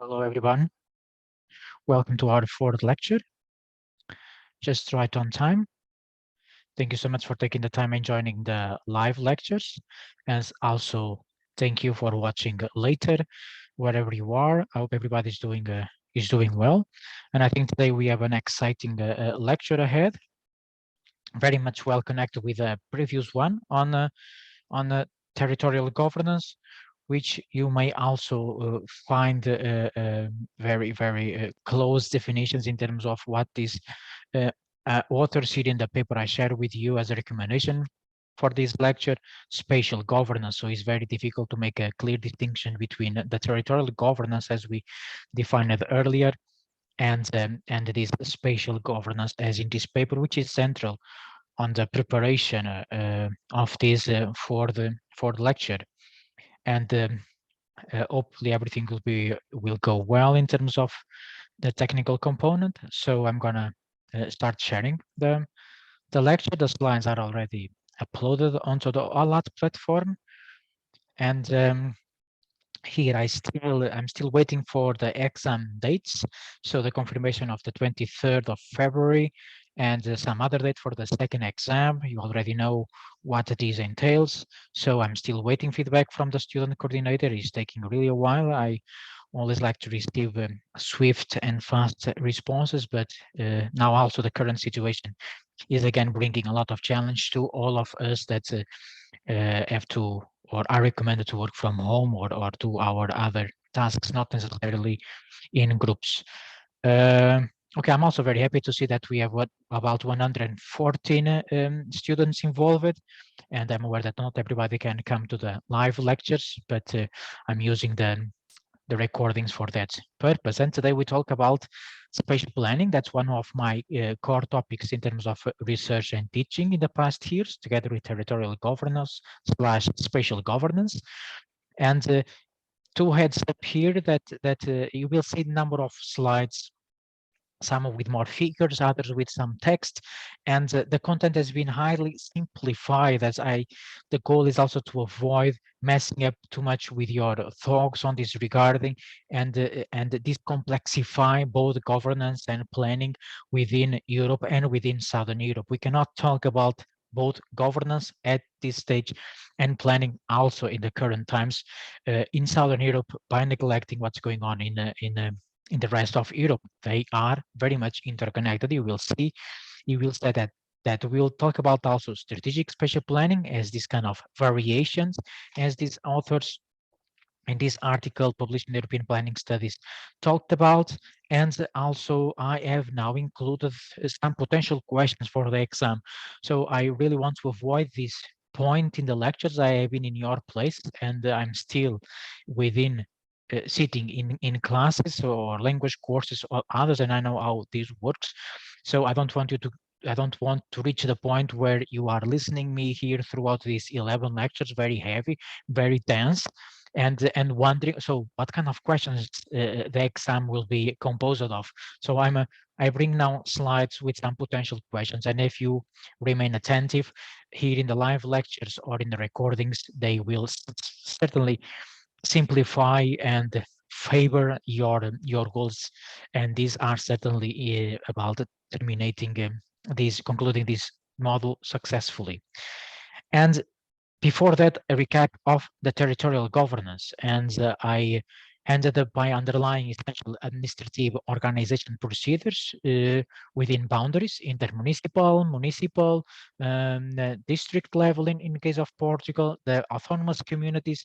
Hello, everyone. Welcome to our fourth lecture. Just right on time. Thank you so much for taking the time and joining the live lectures. And also, thank you for watching later, wherever you are. I hope everybody's doing well. And I think today we have an exciting lecture ahead, very much well connected with the previous one on territorial governance, which you may also find very close definitions in terms of what these authors here in the paper I share with you as a recommendation for this lecture, spatial governance. So it's very difficult to make a clear distinction between the territorial governance as we defined it earlier and this spatial governance as in this paper, which is central on the preparation of this for the lecture. And hopefully everything will go well in terms of the technical component. So I'm gonna start sharing the lecture. The slides are already uploaded onto the ALAT platform, and here I'm still waiting for the exam dates. So the confirmation of the 23rd of February and some other date for the second exam. You already know what this entails. So I'm still waiting feedback from the student coordinator. It's taking really a while. I always like to receive swift and fast responses, but now also the current situation is again bringing a lot of challenge to all of us that have to or are recommended to work from home or to our other tasks, not necessarily in groups. Okay, I'm also very happy to see that we have about 114 students involved, and I'm aware that not everybody can come to the live lectures, but I'm using the recordings for that purpose. And today we talk about spatial planning. That's one of my core topics in terms of research and teaching in the past years, together with territorial governance / spatial governance. And two heads up here that you will see a number of slides, some with more figures, others with some text, and the content has been highly simplified, as the goal is also to avoid messing up too much with your thoughts on this regarding, and this complexify both governance and planning within Europe and within Southern Europe. We cannot talk about both governance at this stage and planning also in the current times in Southern Europe by neglecting what's going on in the rest of Europe. They are very much interconnected. You will see that we'll talk about also strategic spatial planning as this kind of variations, as these authors in this article published in the European Planning Studies talked about. And also I have now included some potential questions for the exam. So I really want to avoid this point in the lectures. I have been in your place and I'm still within sitting in classes or language courses or others, and I know how this works. So I don't want to reach the point where you are listening me here throughout these 11 lectures, very heavy, very dense, and wondering, so what kind of questions the exam will be composed of. So I bring now slides with some potential questions, and if you remain attentive here in the live lectures or in the recordings, they will certainly simplify and favor your goals, and these are certainly about terminating concluding this model successfully. And before that, a recap of the territorial governance, and I ended up by underlying essential administrative organization procedures within boundaries, intermunicipal, municipal, district level in case of Portugal, the autonomous communities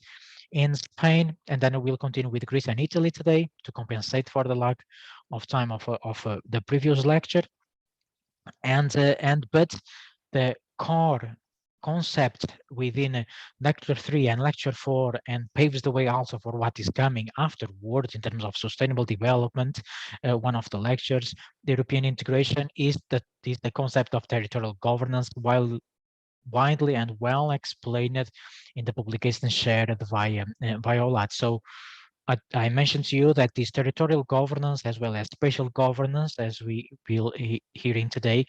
in Spain, and then we'll continue with Greece and Italy today to compensate for the lack of time of the previous lecture. But the core concept within lecture 3 and lecture 4, and paves the way also for what is coming afterwards in terms of sustainable development, one of the lectures, the European integration, is the concept of territorial governance, while widely and well explained in the publication shared via OLAT. So I mentioned to you that this territorial governance as well as spatial governance, as we will hearing today,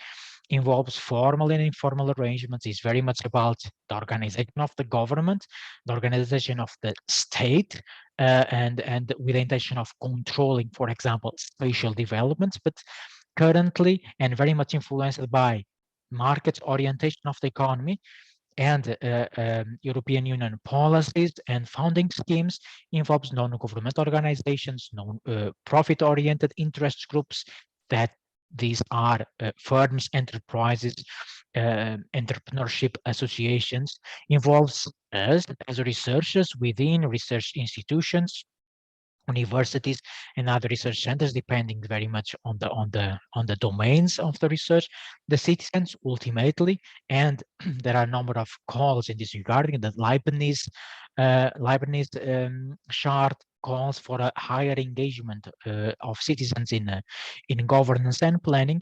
involves formal and informal arrangements, is very much about the organization of the government, the organization of the state, and with the intention of controlling, for example, spatial developments, but currently and very much influenced by market orientation of the economy and European Union policies and funding schemes, involves non-government organizations, non-profit-oriented interest groups, that these are firms, enterprises, entrepreneurship associations, involves us as researchers within research institutions, universities and other research centers, depending very much on the domains of the research, the citizens ultimately. And there are a number of calls in this regarding. The Leibniz chart calls for a higher engagement of citizens in governance and planning.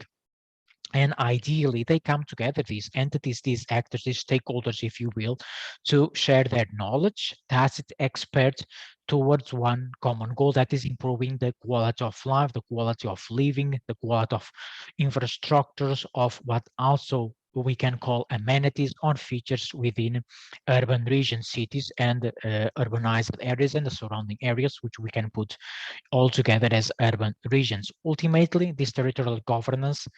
And ideally, they come together, these entities, these actors, these stakeholders, if you will, to share their knowledge, tacit experts, towards one common goal, that is improving the quality of life, the quality of living, the quality of infrastructures, of what also we can call amenities on features within urban regions, cities, and urbanized areas and the surrounding areas, which we can put all together as urban regions. Ultimately, this territorial governance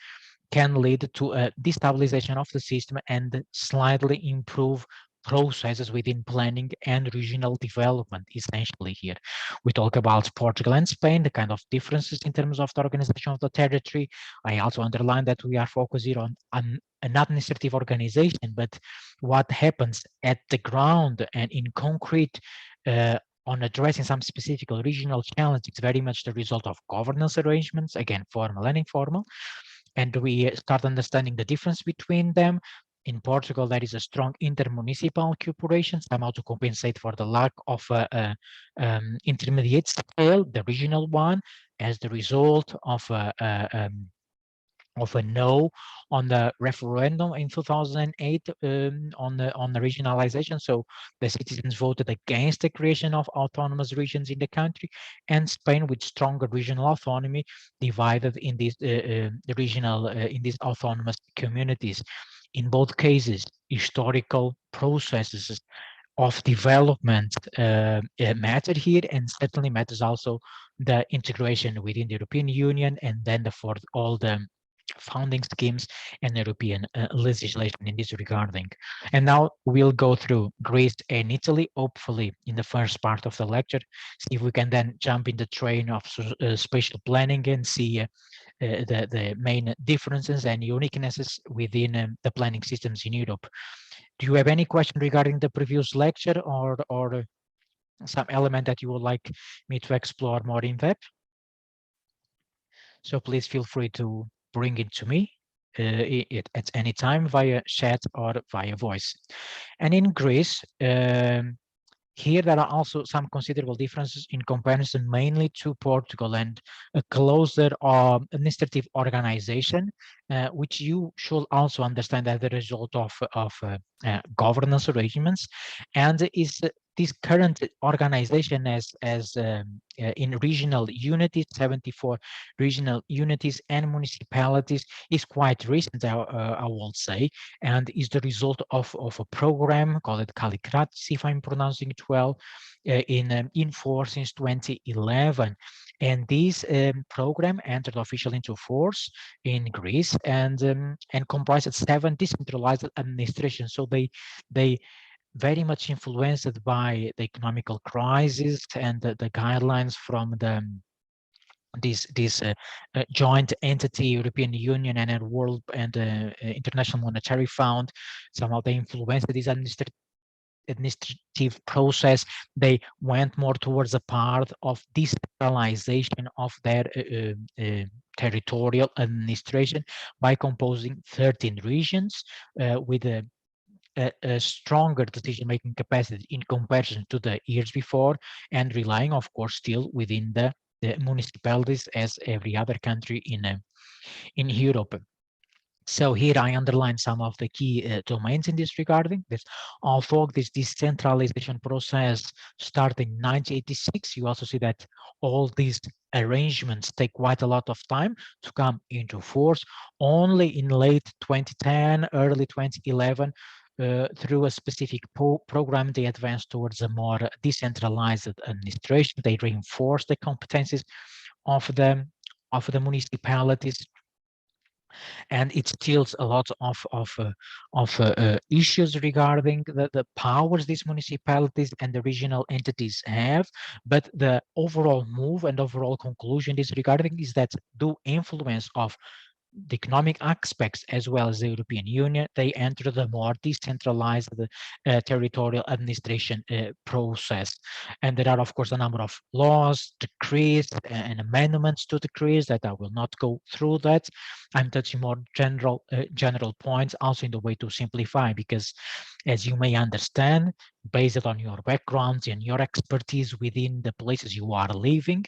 can lead to a destabilization of the system and slightly improve processes within planning and regional development. Essentially here we talk about Portugal and Spain, the kind of differences in terms of the organization of the territory. I also underline that we are focusing on an administrative organization, but what happens at the ground and in concrete on addressing some specific regional challenges, it's very much the result of governance arrangements, again, formal and informal. And we start understanding the difference between them. In Portugal, there is a strong intermunicipal cooperation, somehow to compensate for the lack of intermediate scale, the regional one, as the result of a no on the referendum in 2008 on the regionalization. So the citizens voted against the creation of autonomous regions in the country, and Spain, with stronger regional autonomy, divided in these regional in these autonomous communities. In both cases, historical processes of development matter here, and certainly matters also the integration within the European Union, and then for all the founding schemes and European legislation in this regarding. And now we'll go through Greece and Italy, hopefully in the first part of the lecture, see if we can then jump in the train of spatial planning and see the main differences and uniquenesses within the planning systems in Europe. Do you have any question regarding the previous lecture, or some element that you would like me to explore more in depth? So please feel free to bring it to me at any time via chat or via voice. And in Greece, here there are also some considerable differences in comparison mainly to Portugal, and a closer administrative organization, which you should also understand as the result of governance arrangements, and is this current organization as in regional unities, 74 regional unities and municipalities, is quite recent, I will say, and is the result of a program called Kallikratis, if I'm pronouncing it well, in force since 2011. And this program entered officially into force in Greece and comprised 7 decentralized administrations. So they very much influenced by the economical crisis and the guidelines from this joint entity, European Union and World and International Monetary Fund. Somehow they influenced this administrative process. They went more towards a part of decentralization of their territorial administration by composing 13 regions with a stronger decision-making capacity in comparison to the years before, and relying, of course, still within the municipalities as every other country in Europe. So here I underline some of the key domains in this regarding this. Although this decentralization process started in 1986, you also see that all these arrangements take quite a lot of time to come into force. Only in late 2010, early 2011, through a specific program, they advanced towards a more decentralized administration. They reinforced the competencies of the municipalities, and it steals a lot of issues regarding the powers these municipalities and the regional entities have. But the overall move and overall conclusion is regarding is that due influence of the economic aspects as well as the European Union, they enter the more decentralized territorial administration process. And there are, of course, a number of laws, decrees, and amendments to decrees that I will not go through that. I'm touching more general points, also in the way to simplify, because as you may understand, based on your backgrounds and your expertise within the places you are living,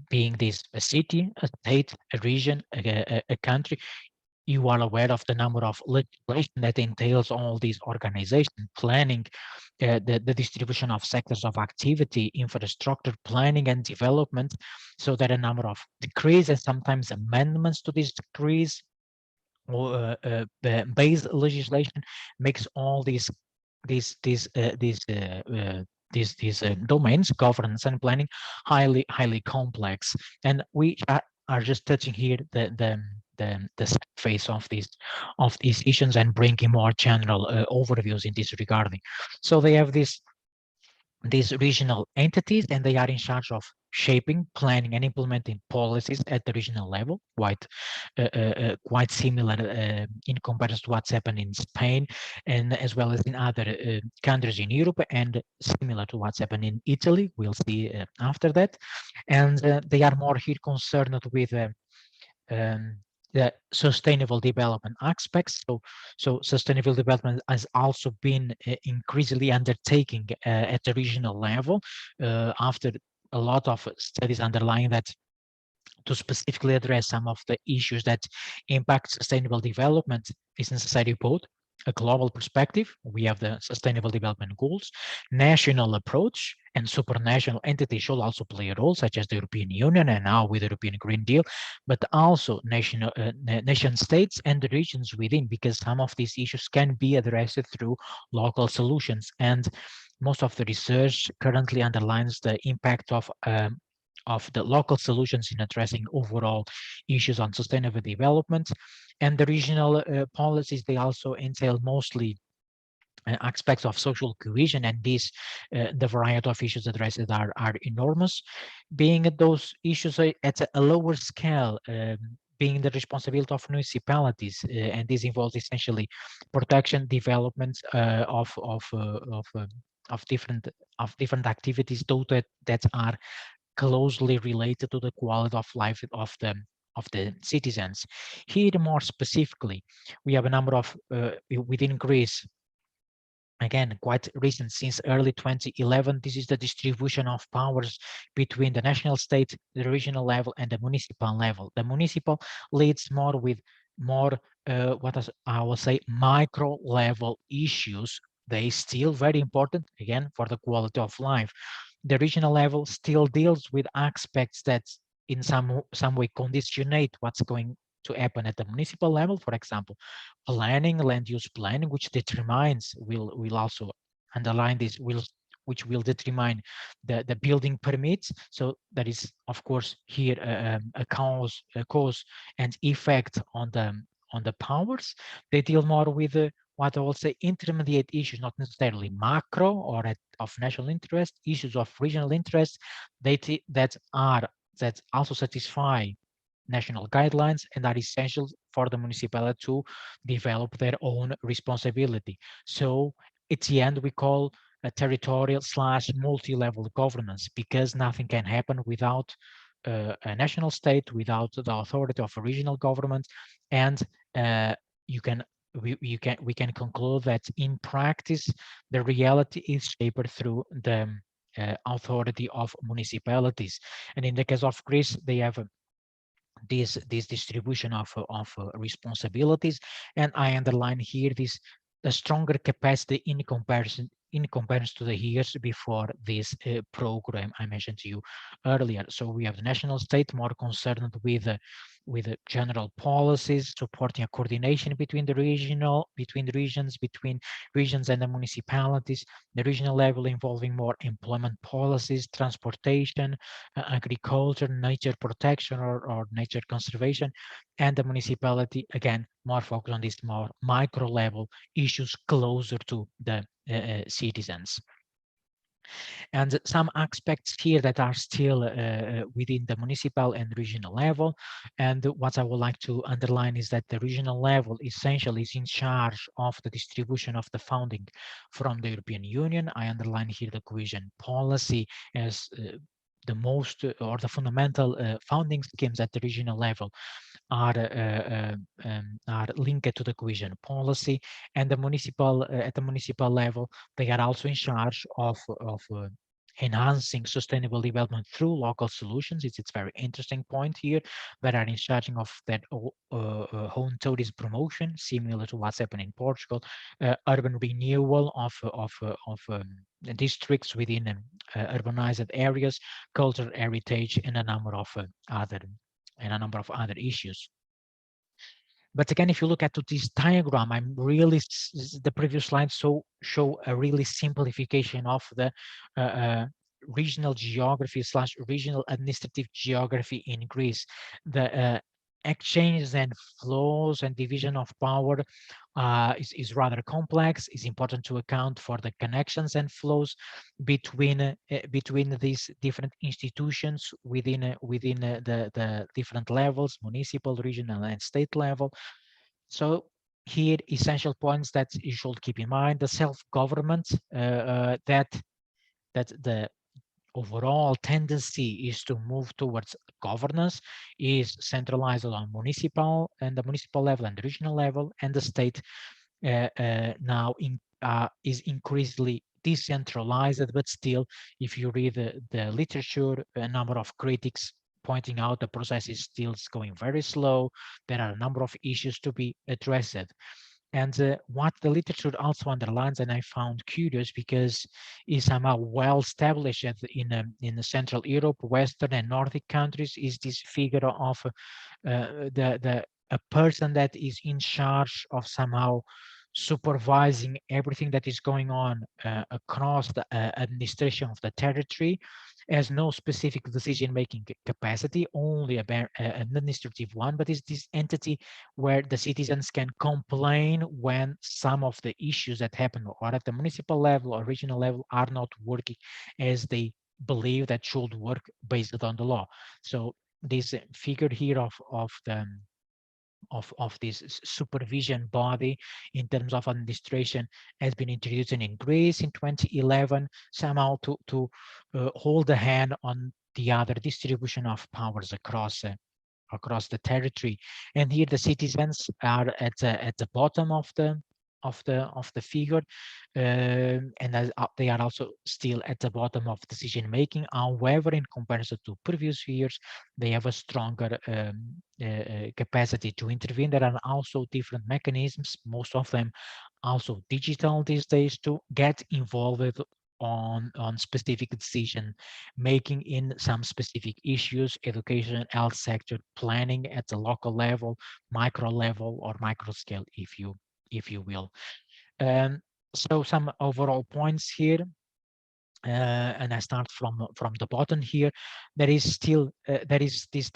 being this a city, a state, a region, a country, you are aware of the number of legislation that entails all these organization planning, the distribution of sectors of activity, infrastructure planning and development. So there are a number of decrees and sometimes amendments to these decrees or base legislation makes all these domains, governance and planning, highly complex. And we are just touching here the surface of these issues and bringing more general overviews in this regarding. So they have these regional entities, and they are in charge of shaping, planning, and implementing policies at the regional level, quite similar in comparison to what's happened in Spain, and as well as in other countries in Europe, and similar to what's happened in Italy. We'll see after that. And they are more here concerned with um, the sustainable development aspects. So sustainable development has also been increasingly undertaking at the regional level after a lot of studies underlying that to specifically address some of the issues that impact sustainable development is necessary both a global perspective, we have the sustainable development goals, national approach, and supranational entities should also play a role, such as the European Union and now with the European Green Deal, but also nation states and the regions within, because some of these issues can be addressed through local solutions. And most of the research currently underlines the impact of the local solutions in addressing overall issues on sustainable development. And the regional policies, they also entail mostly aspects of social cohesion, and these the variety of issues addressed are enormous, being those issues at a lower scale, being the responsibility of municipalities, and this involves essentially protection, development of different activities, those that are closely related to the quality of life of the citizens. Here, more specifically, we have a number of within Greece. Again, quite recent, since early 2011, this is the distribution of powers between the national state, the regional level, and the municipal level. The municipal leads more with more, I will say, micro level issues. They still very important, again, for the quality of life. The regional level still deals with aspects that in some way conditionate what's going to happen at the municipal level. For example, planning, land use planning, which determines, will also underline this, which will determine the building permits. So that is, of course, here a cause and effect on the powers. They deal more with what I will say intermediate issues, not necessarily macro or of national interest, issues of regional interest, that also satisfy national guidelines and are essential for the municipality to develop their own responsibility. So at the end, we call a territorial / multi-level governance, because nothing can happen without a national state, without the authority of a regional government. And you can we can conclude that in practice, the reality is shaped through the authority of municipalities. And in the case of Greece, they have this distribution of responsibilities. And I underline here this a stronger capacity in comparison to the years before this program I mentioned to you earlier. So we have the national state more concerned with the general policies, supporting a coordination between the regions, between regions and the municipalities. The regional level involving more employment policies, transportation, agriculture, nature protection, or nature conservation, and the municipality, again, more focused on these more micro level issues closer to the citizens. And some aspects here that are still within the municipal and regional level. And what I would like to underline is that the regional level essentially is in charge of the distribution of the funding from the European Union. I underline here the cohesion policy as the most or the fundamental funding schemes at the regional level are linked to the cohesion policy, and the municipal at the municipal level they are also in charge of enhancing sustainable development through local solutions. It's very interesting point here. They are in charge of that own tourism promotion, similar to what's happening in Portugal, urban renewal of districts within urbanized areas, cultural heritage, and a number of other issues. But again, if you look at this diagram, I'm really the previous slide show a really simplification of the regional geography / regional administrative geography in Greece. The exchanges and flows and division of power is rather complex. It's important to account for the connections and flows between these different institutions within the different levels, municipal, regional, and state level. So here, essential points that you should keep in mind: the self-government, that the overall tendency is to move towards governance is centralized on the municipal level and the regional level, and the state now is increasingly decentralized. But still, if you read the literature, a number of critics pointing out the process is still going very slow. There are a number of issues to be addressed. And what the literature also underlines, and I found curious because is somehow well established in the Central Europe, Western and Nordic countries, is this figure of the a person that is in charge of somehow supervising everything that is going on across the administration of the territory, has no specific decision-making capacity, only an administrative one, but is this entity where the citizens can complain when some of the issues that happen or at the municipal level or regional level are not working as they believe that should work based on the law. So this figure here of this supervision body in terms of administration has been introduced in Greece in 2011, somehow to hold a hand on the other distribution of powers across the territory. And here the citizens are at the bottom of the figure, and they are also still at the bottom of decision making. However, in comparison to previous years, they have a stronger capacity to intervene. There are also different mechanisms, most of them also digital these days, to get involved on specific decision making in some specific issues: education, health sector, planning at the local level, micro level, or micro scale, if you will. So some overall points here, and I start from the bottom here. There is still there is this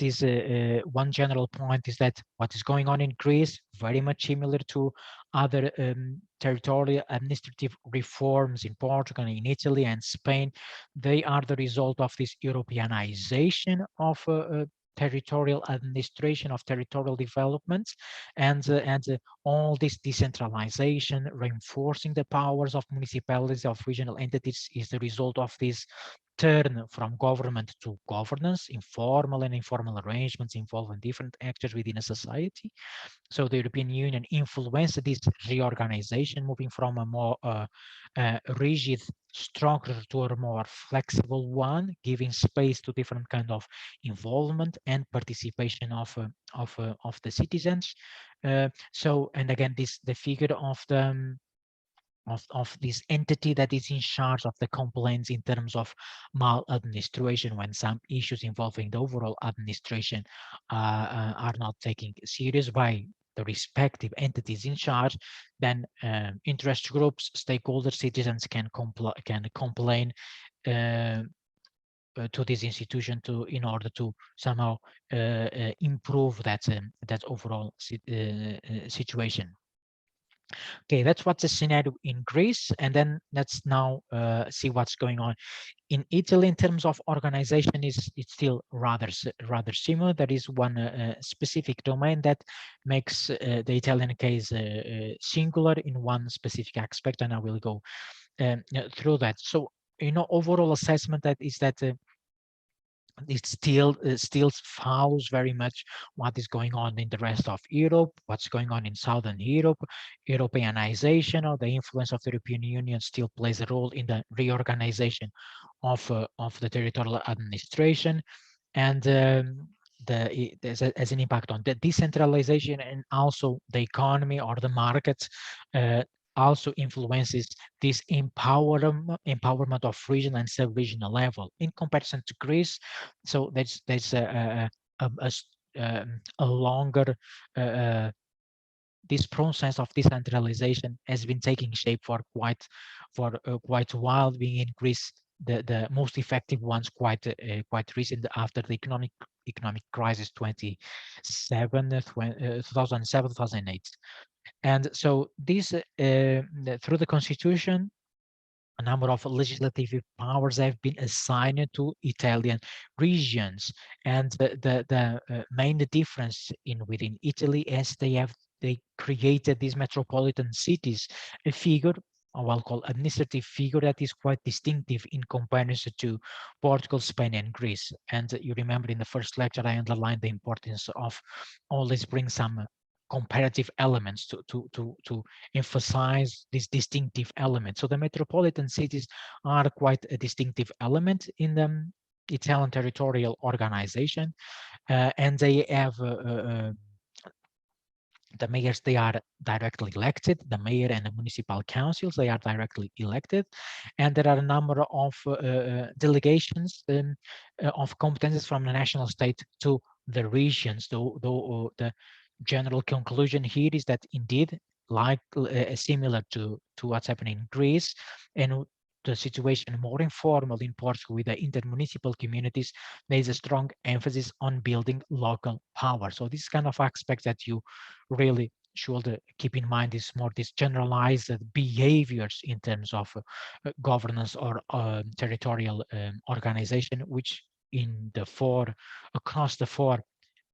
one general point, is that what is going on in Greece very much similar to other territorial administrative reforms in Portugal, in Italy, and Spain. They are the result of this Europeanization of territorial administration, of territorial developments, and all this decentralization, reinforcing the powers of municipalities, of regional entities, is the result of this turn from government to governance, informal and informal arrangements involving different actors within a society. So the European Union influenced this reorganization, moving from a more rigid structure to a more flexible one, giving space to different kind of involvement and participation of the citizens. So, and again, the figure of the of this entity that is in charge of the complaints in terms of maladministration, when some issues involving the overall administration are not taken serious by the respective entities in charge, then interest groups, stakeholders, citizens can complain to this institution in order to somehow improve that overall situation. Okay, that's what's the scenario in Greece, and then let's now see what's going on in Italy. In terms of organization, it's still rather similar. There is one specific domain that makes the Italian case singular in one specific aspect, and I will go through that. So, overall assessment that is that it still follows very much what is going on in the rest of Europe, what's going on in Southern Europe. Europeanization, or the influence of the European Union, still plays a role in the reorganization of the territorial administration, and there's an impact on the decentralization, and also the economy or the markets also influences this empowerment of regional and sub-regional level in comparison to Greece. So there's a longer this process of decentralization has been taking shape for quite a while, being in Greece the most effective ones quite recent after the economic crisis 2007 2008. And so this through the constitution, a number of legislative powers have been assigned to Italian regions, and the main difference within Italy is they created these metropolitan cities, a figure, or well called administrative figure, that is quite distinctive in comparison to Portugal, Spain, and Greece. And you remember in the first lecture I underlined the importance of always bring some comparative elements to emphasize this distinctive element. So the metropolitan cities are quite a distinctive element in the Italian territorial organization, and they have the mayors, they are directly elected. The mayor and the municipal councils, they are directly elected, and there are a number of delegations of competences from the national state to the regions. The general conclusion here is that indeed, like similar to what's happening in Greece, and the situation more informal in Portugal with the intermunicipal communities, there is a strong emphasis on building local power. So this kind of aspect that you really should keep in mind is more this generalized behaviors in terms of governance or territorial organization, which across the four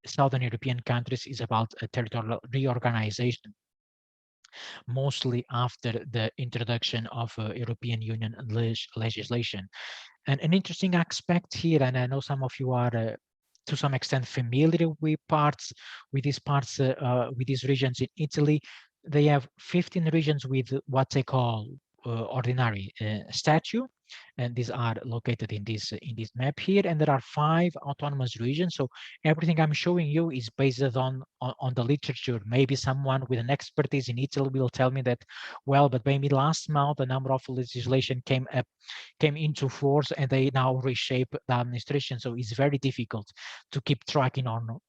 Southern European countries is about a territorial reorganization, mostly after the introduction of European Union legislation. And an interesting aspect here, and I know some of you are to some extent familiar with these regions in Italy. They have 15 regions with what they call ordinary statute, and these are located in this map here, and there are 5 autonomous regions. So everything I'm showing you is based on the literature. Maybe someone with an expertise in Italy will tell me that, well, but maybe last month a number of legislation came into force and they now reshape the administration. So it's very difficult to keep tracking on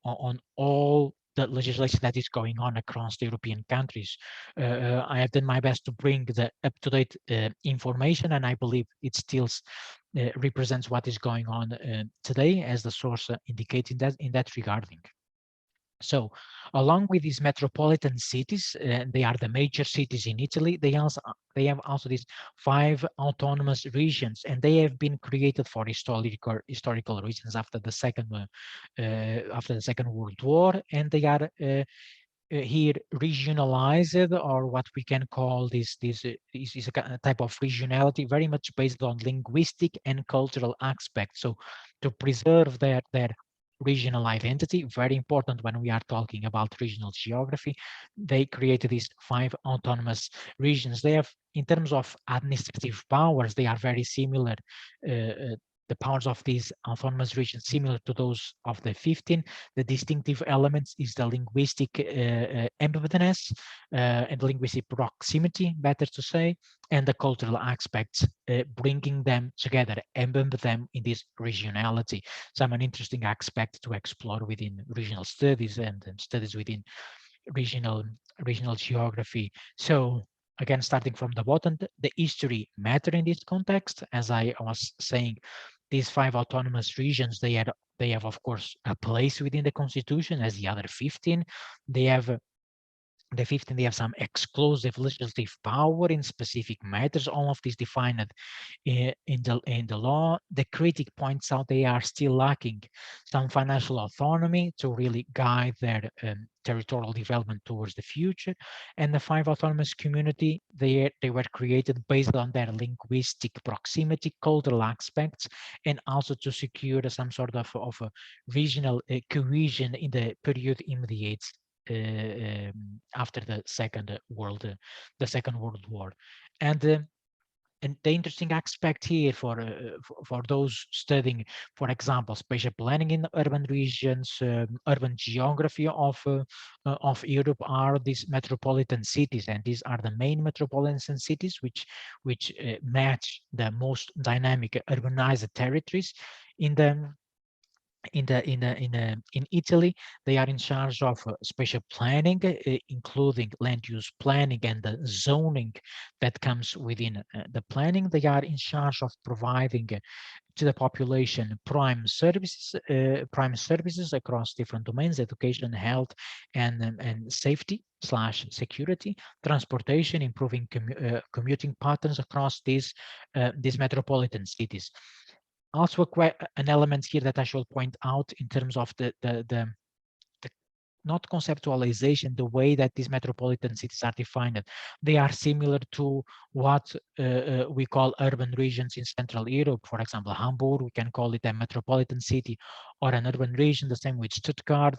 all the legislation that is going on across the European countries. I have done my best to bring the up-to-date information, and I believe it still represents what is going on today, as the source indicated that in that regarding. So, along with these metropolitan cities, they are the major cities in Italy. They have also these 5 autonomous regions, and they have been created for historical reasons after the Second World War, and they are here regionalized, or what we can call this is a type of regionality very much based on linguistic and cultural aspects. So to preserve their regional identity, very important when we are talking about regional geography, they created these 5 autonomous regions. They have, in terms of administrative powers, they are very similar. The powers of these autonomous regions similar to those of the 15. The distinctive elements is the linguistic embeddedness and linguistic proximity, better to say, and the cultural aspects, bringing them together, embed them in this regionality. Some an interesting aspect to explore within regional studies and studies within regional regional geography. So again, starting from the bottom, the history matter in this context. As I was saying, these 5 autonomous regions, they have of course a place within the constitution as the other 15. They have the 15, they have some exclusive legislative power in specific matters. All of this defined in the law. The critic points out they are still lacking some financial autonomy to really guide their territorial development towards the future. And the 5 autonomous community, they were created based on their linguistic proximity, cultural aspects, and also to secure some sort of a regional cohesion in the period immediate after the Second World War. And the interesting aspect here for those studying, for example, spatial planning in urban regions, urban geography of Europe, are these metropolitan cities, and these are the main metropolitan cities which match the most dynamic urbanized territories in the in Italy. They are in charge of spatial planning, including land use planning and the zoning that comes within the planning. They are in charge of providing to the population prime services across different domains: education, health, and safety slash security, transportation, improving commuting patterns across these metropolitan cities. Also an element here that I should point out in terms of the not conceptualization, the way that these metropolitan cities are defined. They are similar to what we call urban regions in Central Europe. For example, Hamburg, we can call it a metropolitan city, or an urban region, the same with Stuttgart,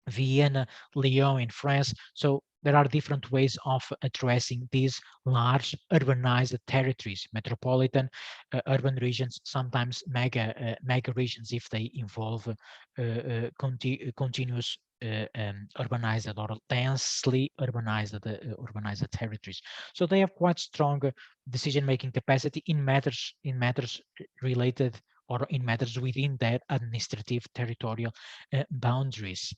Vienna, Lyon in France. So there are different ways of addressing these large urbanized territories: metropolitan, urban regions, sometimes mega regions if they involve continuous urbanized or densely urbanized territories. So they have quite strong decision-making capacity in matters related, or in matters within their administrative territorial boundaries.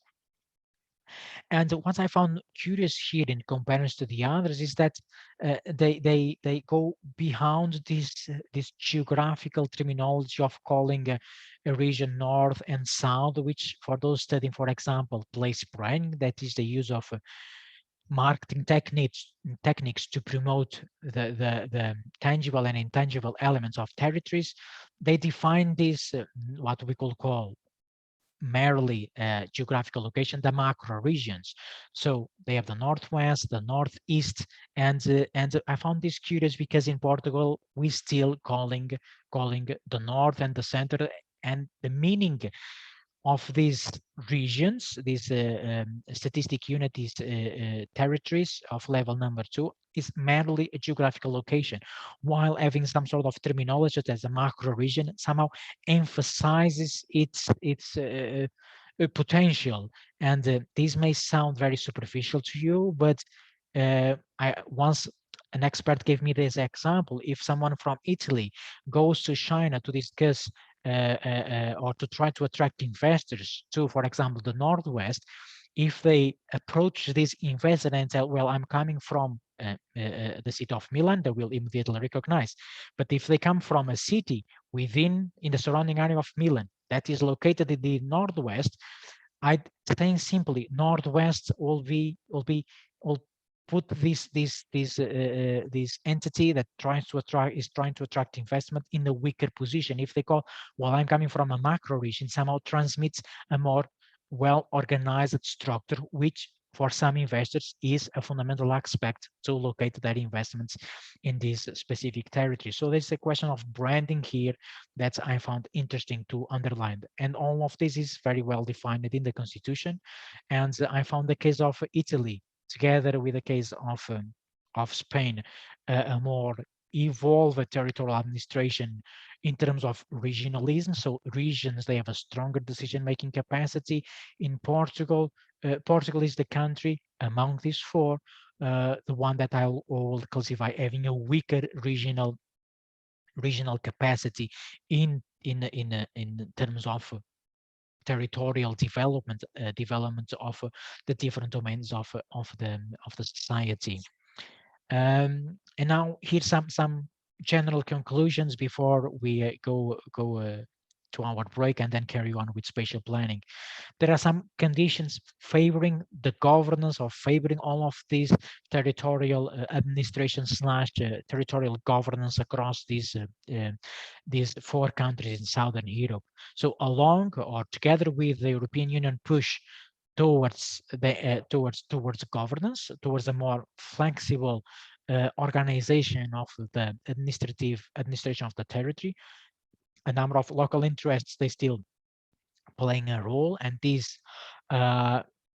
And what I found curious here in comparison to the others is that they go beyond this geographical terminology of calling a region north and south, which for those studying, for example, place branding, that is the use of marketing techniques to promote the tangible and intangible elements of territories. They define this what we could call merely geographical location, the macro regions. So they have the northwest, the northeast, and I found this curious because in Portugal we still calling the north and the center, and the meaning of these regions, these statistic unities, territories of level number 2, is merely a geographical location, while having some sort of terminology as a macro region somehow emphasizes its potential. And this may sound very superficial to you, but once an expert gave me this example: if someone from Italy goes to China to discuss or to try to attract investors to, for example, the Northwest, if they approach this investor and tell, well, I'm coming from the city of Milan, they will immediately recognize. But if they come from a city in the surrounding area of Milan that is located in the Northwest, I saying simply Northwest will put this entity that is trying to attract investment in a weaker position. If they call, well, I'm coming from a macro region, somehow transmits a more well organized structure, which for some investors is a fundamental aspect to locate their investments in this specific territory. So there's a question of branding here that I found interesting to underline. And all of this is very well defined in the Constitution. And I found the case of Italy, together with the case of Spain, a more evolved territorial administration in terms of regionalism. So regions, they have a stronger decision-making capacity. In Portugal, Portugal is the country among these four, the one that I will classify having a weaker regional capacity in terms of territorial development of the different domains of the society. And now here's some general conclusions before we go to our break and then carry on with spatial planning. There are some conditions favoring the governance or favoring all of these territorial administration slash territorial governance across these four countries in Southern Europe. So along or together with the European Union push towards the towards governance, towards a more flexible organization of the administration of the territory, a number of local interests, they still playing a role, and these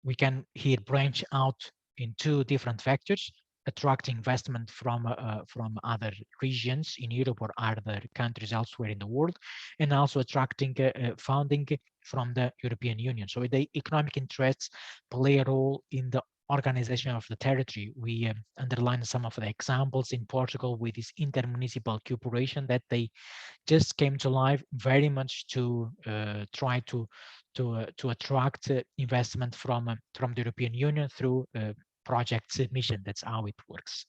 we can here branch out in two different factors: attract investment from other regions in Europe or other countries elsewhere in the world, and also attracting funding from the European Union. So the economic interests play a role in the organization of the territory. We underline some of the examples in Portugal with this intermunicipal cooperation that they just came to life, very much to try to attract investment from the European Union through project submission. That's how it works.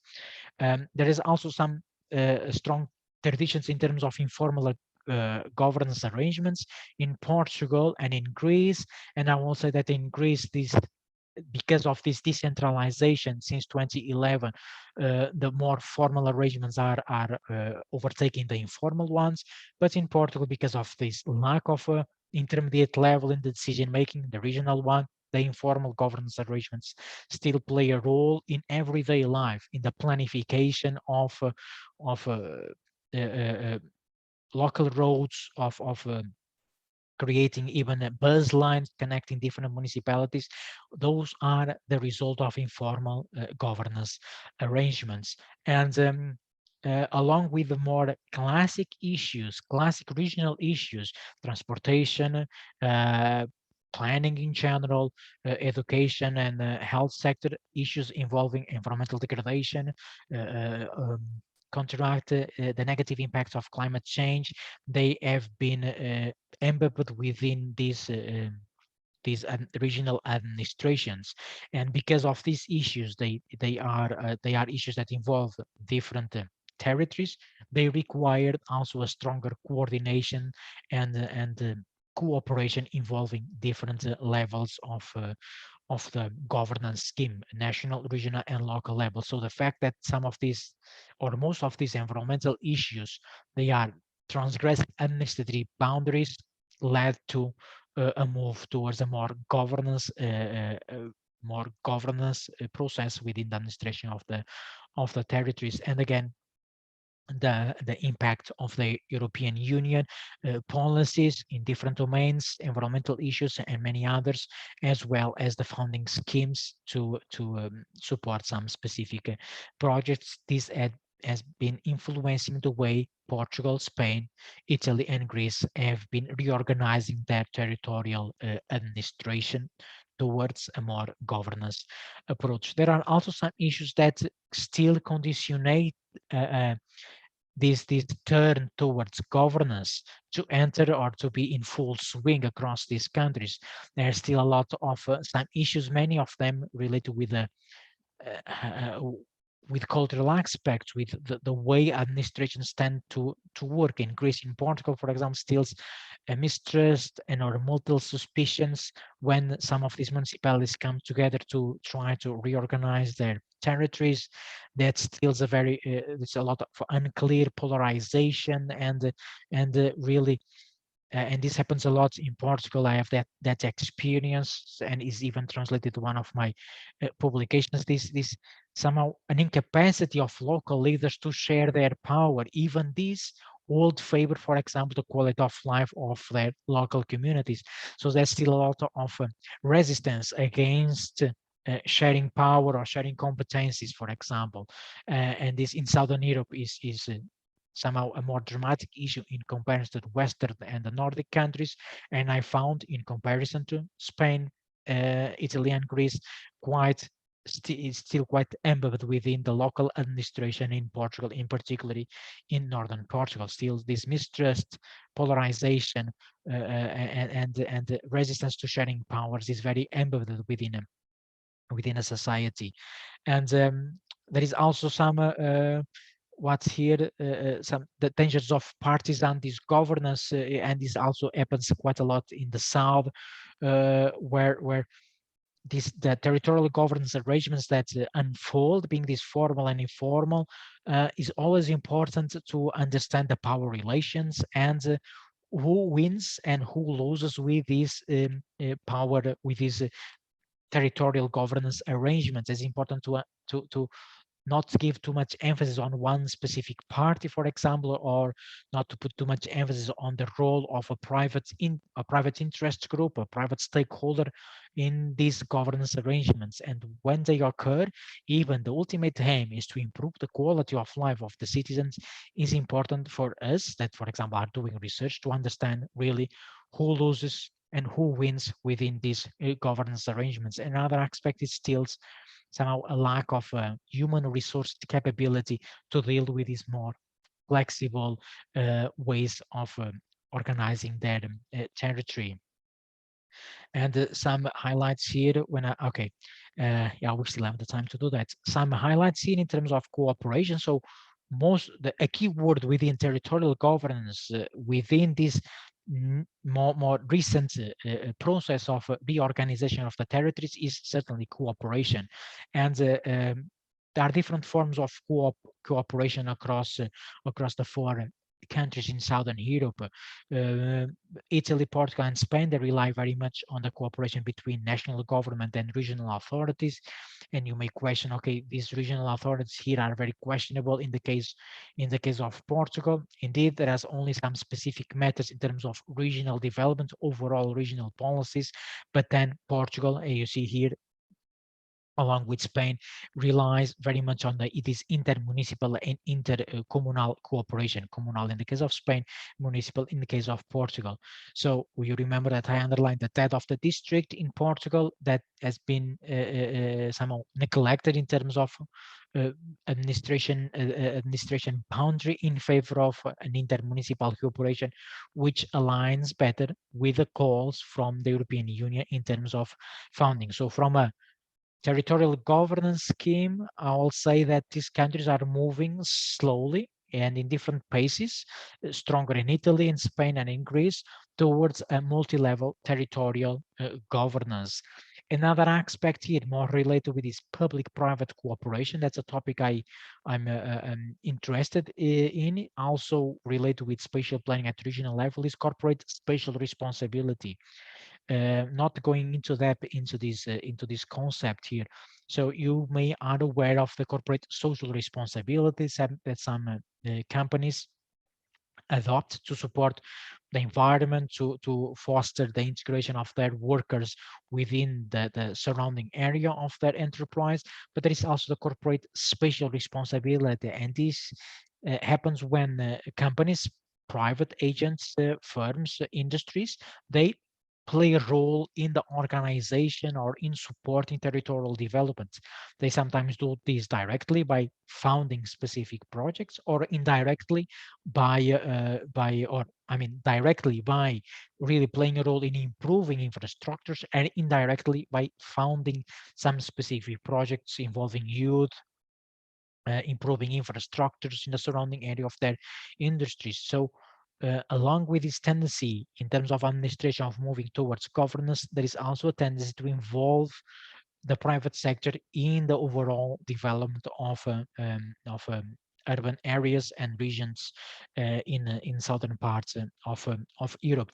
There is also some strong traditions in terms of informal governance arrangements in Portugal and in Greece. And I will say that in Greece, because of this decentralization since 2011, the more formal arrangements are overtaking the informal ones. But in Portugal, because of this lack of intermediate level in the decision making, the regional one, the informal governance arrangements still play a role in everyday life, in the planification of local roads, of creating even bus lines connecting different municipalities. Those are the result of informal governance arrangements. And along with the more classic issues, classic regional issues, transportation, planning in general, education and health sector issues involving environmental degradation, counteract the negative impacts of climate change, they have been embedded within these regional administrations. And because of these issues, they are issues that involve different territories. They required also a stronger coordination and cooperation involving different levels of the governance scheme, national, regional, and local level. So the fact that some of these or most of these environmental issues, they are transgressing administrative boundaries, led to a move towards a more governance process within the administration of the territories. And again, the impact of the European Union policies in different domains, environmental issues, and many others, as well as the funding schemes to support some specific projects. This has been influencing the way Portugal, Spain, Italy, and Greece have been reorganizing their territorial administration towards a more governance approach. There are also some issues that still conditionate this turn towards governance to enter or to be in full swing across these countries. There's still a lot of some issues, many of them related with cultural aspects, with the way administrations tend to work. In Greece, in Portugal, for example, still a mistrust and or multiple suspicions when some of these municipalities come together to try to reorganize their territories. That still a very there's a lot of unclear polarization and really and this happens a lot in Portugal. I have that experience, and is even translated to one of my publications. This somehow an incapacity of local leaders to share their power. Even these would favor, for example, the quality of life of their local communities. So there's still a lot of resistance against sharing power or sharing competencies, for example. And this in Southern Europe is somehow a more dramatic issue in comparison to the Western and the Nordic countries. And I found, in comparison to Spain, Italy, and Greece, quite is still quite embedded within the local administration in Portugal, in particularly in northern Portugal. Still, this mistrust, polarization, and the resistance to sharing powers is very embedded within a society. And there is also some what's here some the dangers of partisan this governance, and this also happens quite a lot in the south, where the territorial governance arrangements that unfold, being this formal and informal, is always important to understand the power relations, and who wins and who loses with this power, with these territorial governance arrangements. It's important to not to give too much emphasis on one specific party, for example, or not to put too much emphasis on the role of a private interest group, a private stakeholder in these governance arrangements. And when they occur, even the ultimate aim is to improve the quality of life of the citizens. Is important for us that, for example, are doing research to understand really who loses and who wins within these governance arrangements. Another aspect is still somehow a lack of human resource capability to deal with these more flexible ways of organizing their territory. And some highlights here when yeah, we still have the time to do that. Some highlights here in terms of cooperation. So a key word within territorial governance within this more recent process of reorganization of the territories is certainly cooperation. And there are different forms of cooperation across the four countries in Southern Europe. Italy, Portugal, and Spain, they rely very much on the cooperation between national government and regional authorities. And you may question, okay, these regional authorities here are very questionable in the case of Portugal. Indeed, there is only some specific methods in terms of regional development, overall regional policies, but then Portugal, you see here, along with Spain, relies very much on it is intermunicipal and intercommunal cooperation. Communal in the case of Spain, municipal in the case of Portugal. So you remember that I underlined the head of the district in Portugal that has been somehow neglected in terms of administration boundary in favor of an intermunicipal cooperation, which aligns better with the calls from the European Union in terms of funding. So from a territorial governance scheme, I will say that these countries are moving slowly and in different paces, stronger in Italy, in Spain, and in Greece, towards a multi-level territorial governance. Another aspect here, more related with this public-private cooperation, that's a topic I'm interested in, also related with spatial planning at regional level, is corporate spatial responsibility. Not going into depth into this concept here. So you may are aware of the corporate social responsibilities that some companies adopt to support the environment, to foster the integration of their workers within the surrounding area of their enterprise. But there is also the corporate spatial responsibility, and this happens when companies, private agents, firms, industries, they play a role in the organization or in supporting territorial development. They sometimes do this directly by founding specific projects, or indirectly directly by really playing a role in improving infrastructures, and indirectly by founding some specific projects involving youth, improving infrastructures in the surrounding area of their industries. So along with this tendency in terms of administration of moving towards governance, there is also a tendency to involve the private sector in the overall development of urban areas and regions in southern parts of Europe.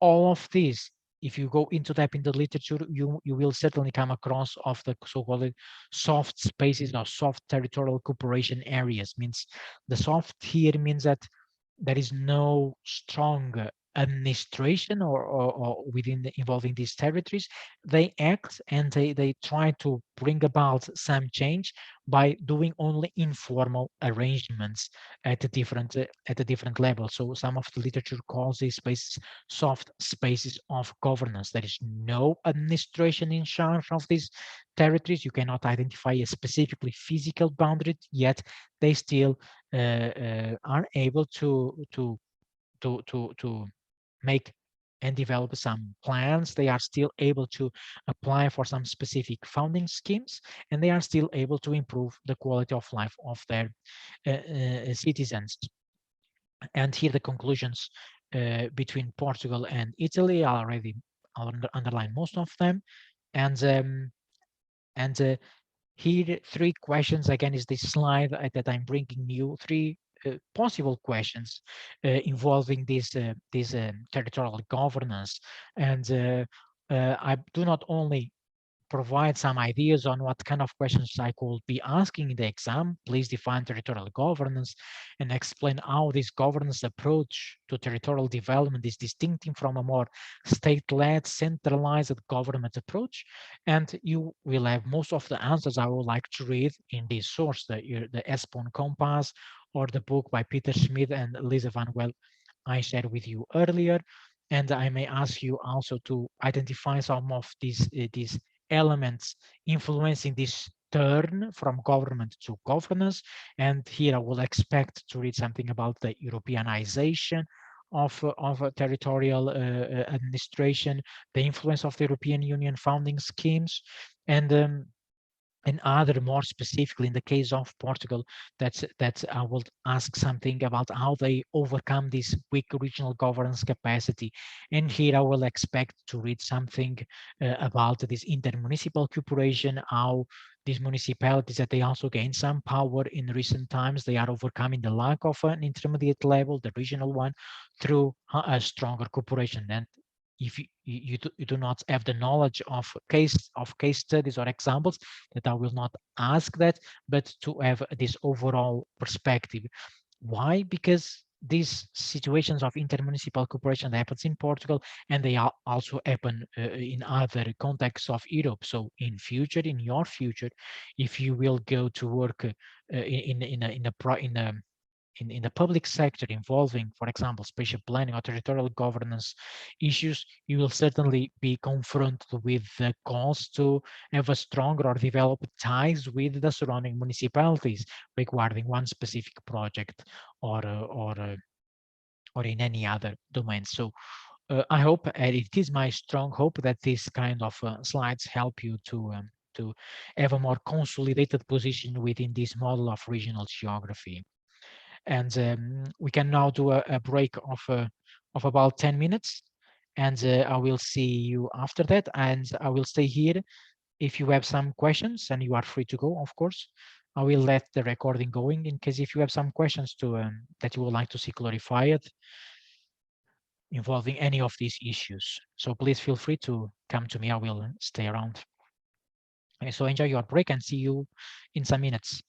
All of these, if you go into depth in the literature, you will certainly come across of the so-called soft spaces or soft territorial cooperation areas. Means the soft here means that there is no strong administration or within involving these territories. They act and they try to bring about some change by doing only informal arrangements at a different level. So some of the literature calls these spaces soft spaces of governance. There is no administration in charge of these territories. You cannot identify a specifically physical boundary, yet they still are able to make and develop some plans. They are still able to apply for some specific funding schemes, and they are still able to improve the quality of life of their citizens. And here the conclusions between Portugal and Italy are already underline most of them. And here, three questions again is this slide that I'm bringing you, three possible questions involving this territorial governance. And I do not only provide some ideas on what kind of questions I could be asking in the exam. Please define territorial governance and explain how this governance approach to territorial development is distinctive from a more state-led, centralized government approach. And you will have most of the answers I would like to read in this source, the ESPON Compass, or the book by Peter Schmid and Lisa Van Wel I shared with you earlier. And I may ask you also to identify some of these elements influencing this turn from government to governance. And here I will expect to read something about the Europeanization of a territorial administration, the influence of the European Union founding schemes, and other more specifically in the case of Portugal, that I will ask something about how they overcome this weak regional governance capacity. And here I will expect to read something about this intermunicipal cooperation, how these municipalities that they also gain some power in recent times, they are overcoming the lack of an intermediate level, the regional one, through a stronger cooperation. And if you do not have the knowledge of case studies or examples, that I will not ask that, but to have this overall perspective. Why? Because these situations of intermunicipal cooperation happens in Portugal, and they also happen in other contexts of Europe. So in future, in your future, if you will go to work in the public sector involving, for example, spatial planning or territorial governance issues, you will certainly be confronted with the cost to have a stronger or develop ties with the surrounding municipalities regarding one specific project or in any other domain. So I hope, and it is my strong hope, that this kind of slides help you to have a more consolidated position within this model of regional geography. And we can now do a break of about 10 minutes, and I will see you after that, and I will stay here if you have some questions, and you are free to go, of course. I will let the recording going in case if you have some questions to that you would like to see clarified involving any of these issues. So please feel free to come to me. I will stay around. Okay, so enjoy your break and see you in some minutes.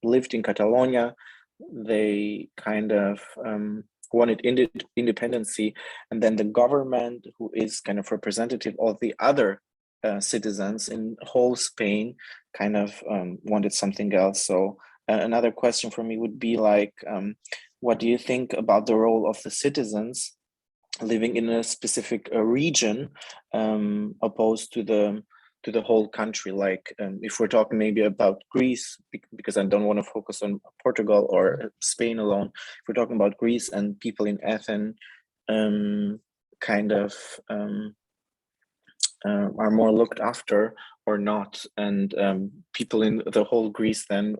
lived in Catalonia. They kind of wanted independency, and then the government, who is kind of representative of the other citizens in whole Spain, kind of wanted something else. So another question for me would be like, what do you think about the role of the citizens living in a specific region, opposed to the whole country? Like, if we're talking maybe about Greece, because I don't want to focus on Portugal or Spain alone. If we're talking about Greece and people in Athens, kind of are more looked after or not, and people in the whole Greece then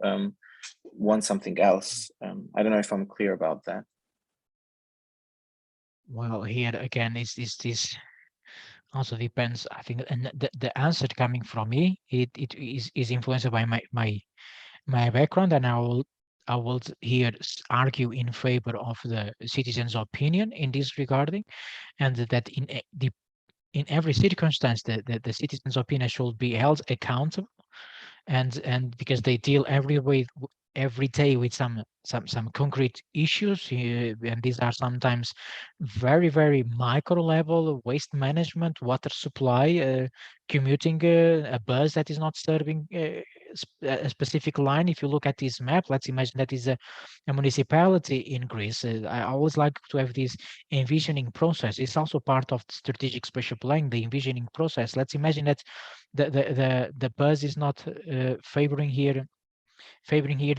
want something else. I don't know if I'm clear about that. Well, here again is this also depends. I think, and the answer coming from me, it is influenced by my background, and I will here argue in favor of the citizens' opinion in this regarding, and that in every circumstance the citizens' opinion should be held accountable, and because they deal every day with some concrete issues, and these are sometimes very micro level: waste management, water supply, commuting, a bus that is not serving a specific line. If you look at this map, let's imagine that is a municipality in Greece. I always like to have this envisioning process. It's also part of the strategic spatial planning, the envisioning process. Let's imagine that the bus is not favoring here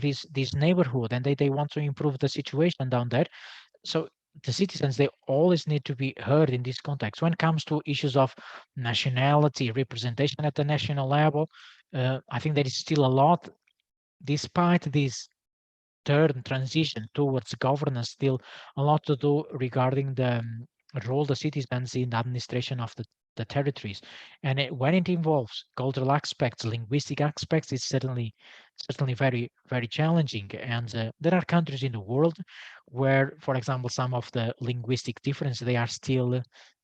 this neighborhood, and they want to improve the situation down there. So the citizens, they always need to be heard in this context. When it comes to issues of nationality, representation at the national level, I think there is still a lot, despite this transition towards governance, still a lot to do regarding the role the citizens in the administration of the territories. And when it involves cultural aspects, linguistic aspects, it's certainly very challenging. And there are countries in the world where, for example, some of the linguistic difference, they are still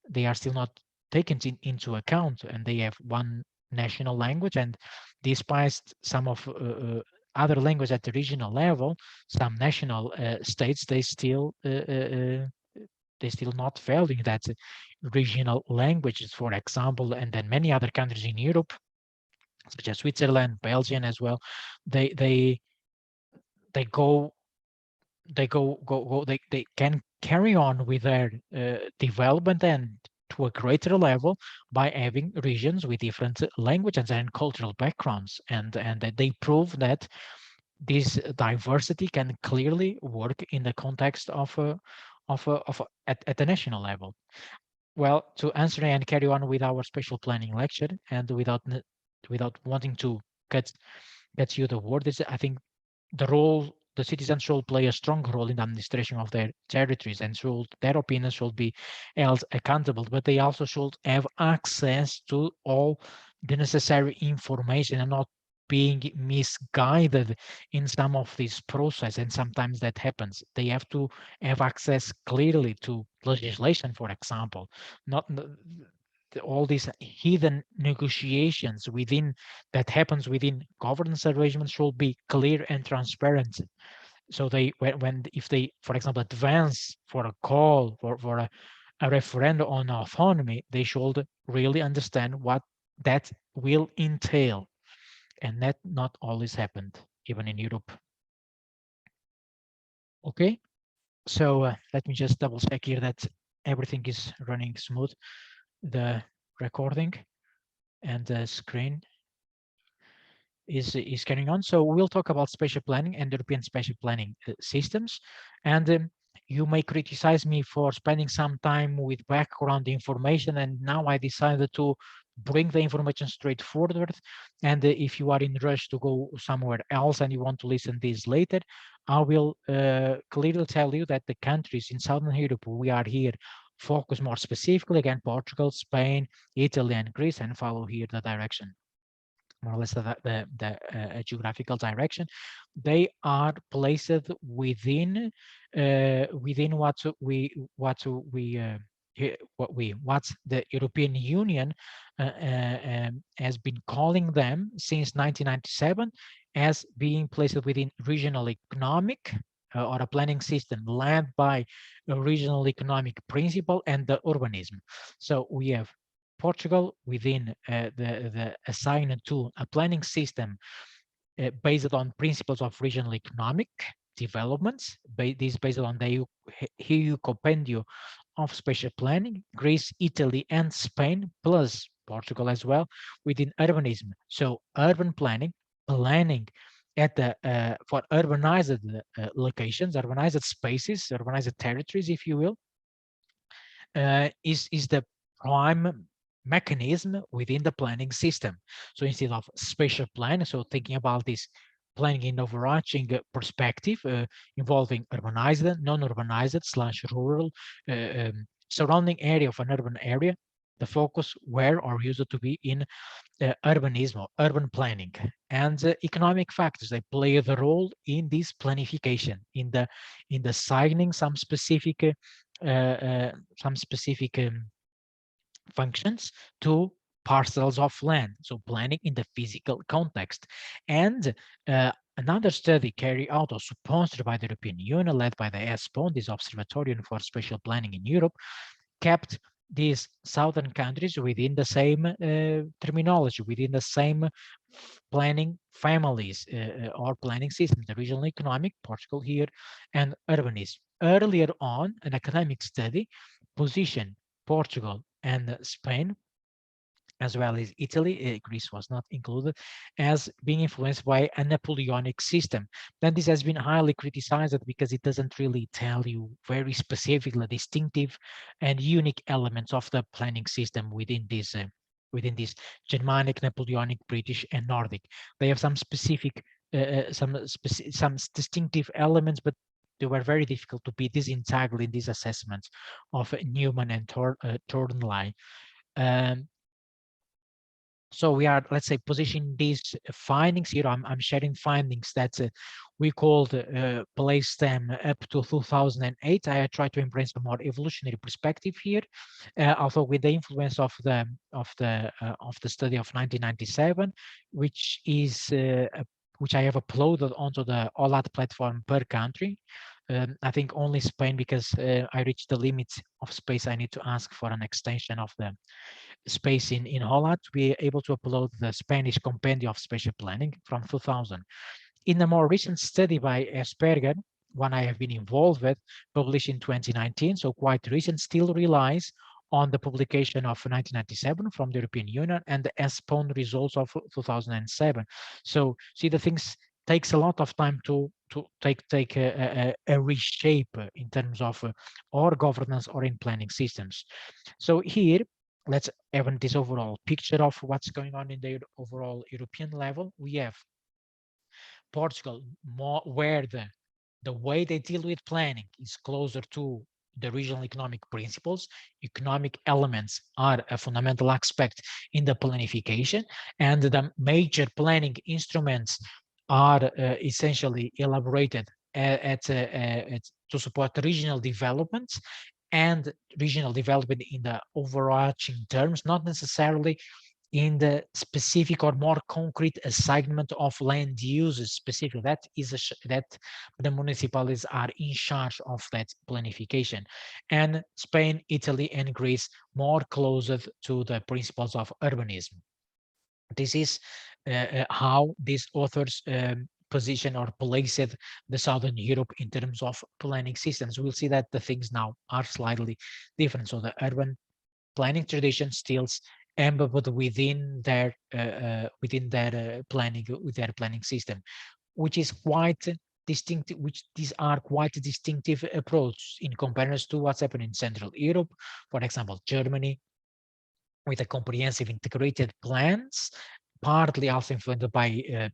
not taken into account, and they have one national language. And despite some of other language at the regional level, some national states, they still not valuing that regional languages, for example. And then many other countries in Europe, such as Switzerland, Belgium as well, they go they can carry on with their development and to a greater level by having regions with different languages and cultural backgrounds, and that they prove that this diversity can clearly work in the context of at the national level. Well, to answer and carry on with our spatial planning lecture, and without wanting to cut you the word, is I think the citizens should play a strong role in the administration of their territories, and their opinions should be held accountable, but they also should have access to all the necessary information and not being misguided in some of this process. And sometimes that happens. They have to have access clearly to legislation, for example, not all these hidden negotiations that happens within governance arrangements should be clear and transparent. So if they, for example, advance for a call for a referendum on autonomy, they should really understand what that will entail, and that not always happened, even in Europe. Okay, so let me just double check here that everything is running smooth, the recording and the screen is carrying on. So we'll talk about spatial planning and European spatial planning systems. And you may criticize me for spending some time with background information, and now I decided to bring the information straight forward. And if you are in rush to go somewhere else and you want to listen this later, I will clearly tell you that the countries in Southern Europe, we are here focus more specifically, again, Portugal, Spain, Italy, and Greece, and follow here the direction, more or less the geographical direction. They are placed within what we what the European Union has been calling them since 1997 as being placed within regional economic or a planning system led by a regional economic principle and the urbanism. So we have Portugal within the assigned to a planning system based on principles of regional economic developments. This based on the EU Compendio of Spatial Planning, Greece, Italy, and Spain, plus Portugal as well, within urbanism. So urban planning, planning at the for urbanized locations, urbanized spaces, urbanized territories, if you will, is the prime mechanism within the planning system. So instead of spatial plan, so thinking about this planning in overarching perspective involving urbanized, non-urbanized slash rural surrounding area of an urban area, the focus were or used to be in urbanism or urban planning, and economic factors, they play the role in this planification, in the signing some specific functions to parcels of land, so planning in the physical context. And another study carried out or sponsored by the European Union, led by the ESPON, this Observatorium for Spatial Planning in Europe, kept these southern countries within the same terminology, within the same planning families or planning systems, the regional economic, Portugal here, and urbanism. Earlier on, an academic study positioned Portugal and Spain, as well as Italy, Greece was not included, as being influenced by a Napoleonic system. Then this has been highly criticized because it doesn't really tell you very specifically distinctive and unique elements of the planning system within this Germanic, Napoleonic, British, and Nordic. They have some specific, some distinctive elements, but they were very difficult to be disentangled in these assessments of Newman and Thornley. So we are, let's say, positioning these findings here. I'm sharing findings that we called place them up to 2008. I try to embrace a more evolutionary perspective here, although with the influence of the study of 1997, which I have uploaded onto the OLAT platform per country. I think only Spain, because I reached the limits of space. I need to ask for an extension of the space in Holland to be able to upload the Spanish Compendium of Spatial Planning from 2000. In a more recent study by Asperger, one I have been involved with, published in 2019, so quite recent, still relies on the publication of 1997 from the European Union and the ESPON results of 2007. So see, the things takes a lot of time to take a reshape in terms of or governance or in planning systems. So here, let's have this overall picture of what's going on in the overall European level. We have Portugal, where the way they deal with planning is closer to the regional economic principles. Economic elements are a fundamental aspect in the planification, and the major planning instruments are essentially elaborated to support regional developments, and regional development in the overarching terms, not necessarily in the specific or more concrete assignment of land uses specifically. That is that the municipalities are in charge of that planification. And Spain, Italy, and Greece more closer to the principles of urbanism. This is how these authors position or placed the Southern Europe in terms of planning systems. We'll see that the things now are slightly different. So the urban planning tradition still embedded within their planning, with their planning system, which is quite distinctive. Which these are quite distinctive approaches in comparison to what's happening in Central Europe, for example, Germany, with a comprehensive integrated plans, partly also influenced by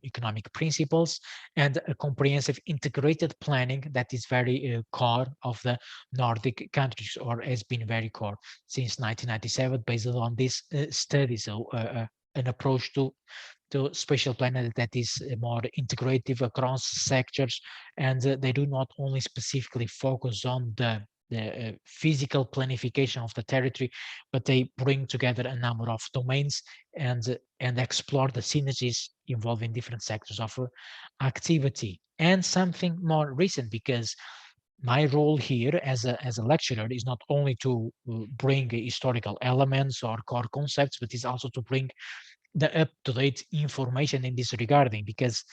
economic principles, and a comprehensive integrated planning that is very core of the Nordic countries, or has been very core since 1997, based on this study. So an approach to spatial planning that is more integrative across sectors, and they do not only specifically focus on the physical planification of the territory, but they bring together a number of domains and explore the synergies involving different sectors of activity. And something more recent, because my role here as a lecturer is not only to bring historical elements or core concepts, but is also to bring the up-to-date information in this regarding, because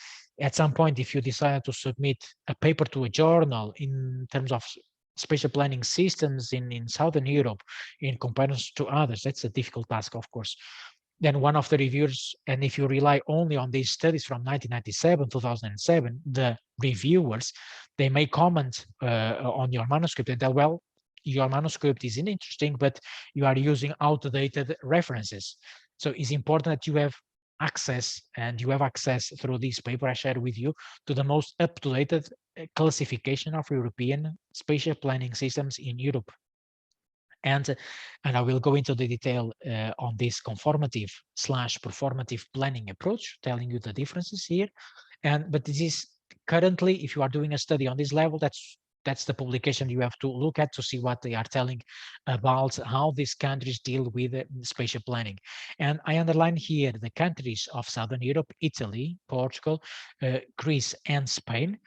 at some point, if you decide to submit a paper to a journal in terms of spatial planning systems in Southern Europe in comparison to others, that's a difficult task, of course. Then one of the reviewers, and if you rely only on these studies from 1997, 2007, the reviewers, they may comment on your manuscript and tell, well, your manuscript is interesting, but you are using outdated references. So it's important that you have access, and you have access through this paper I shared with you, to the most up-to-date classification of European spatial planning systems in Europe. And I will go into the detail on this conformative / performative planning approach, telling you the differences here. But this is currently, if you are doing a study on this level, that's the publication you have to look at to see what they are telling about how these countries deal with spatial planning. And I underline here the countries of Southern Europe: Italy, Portugal, Greece, and Spain.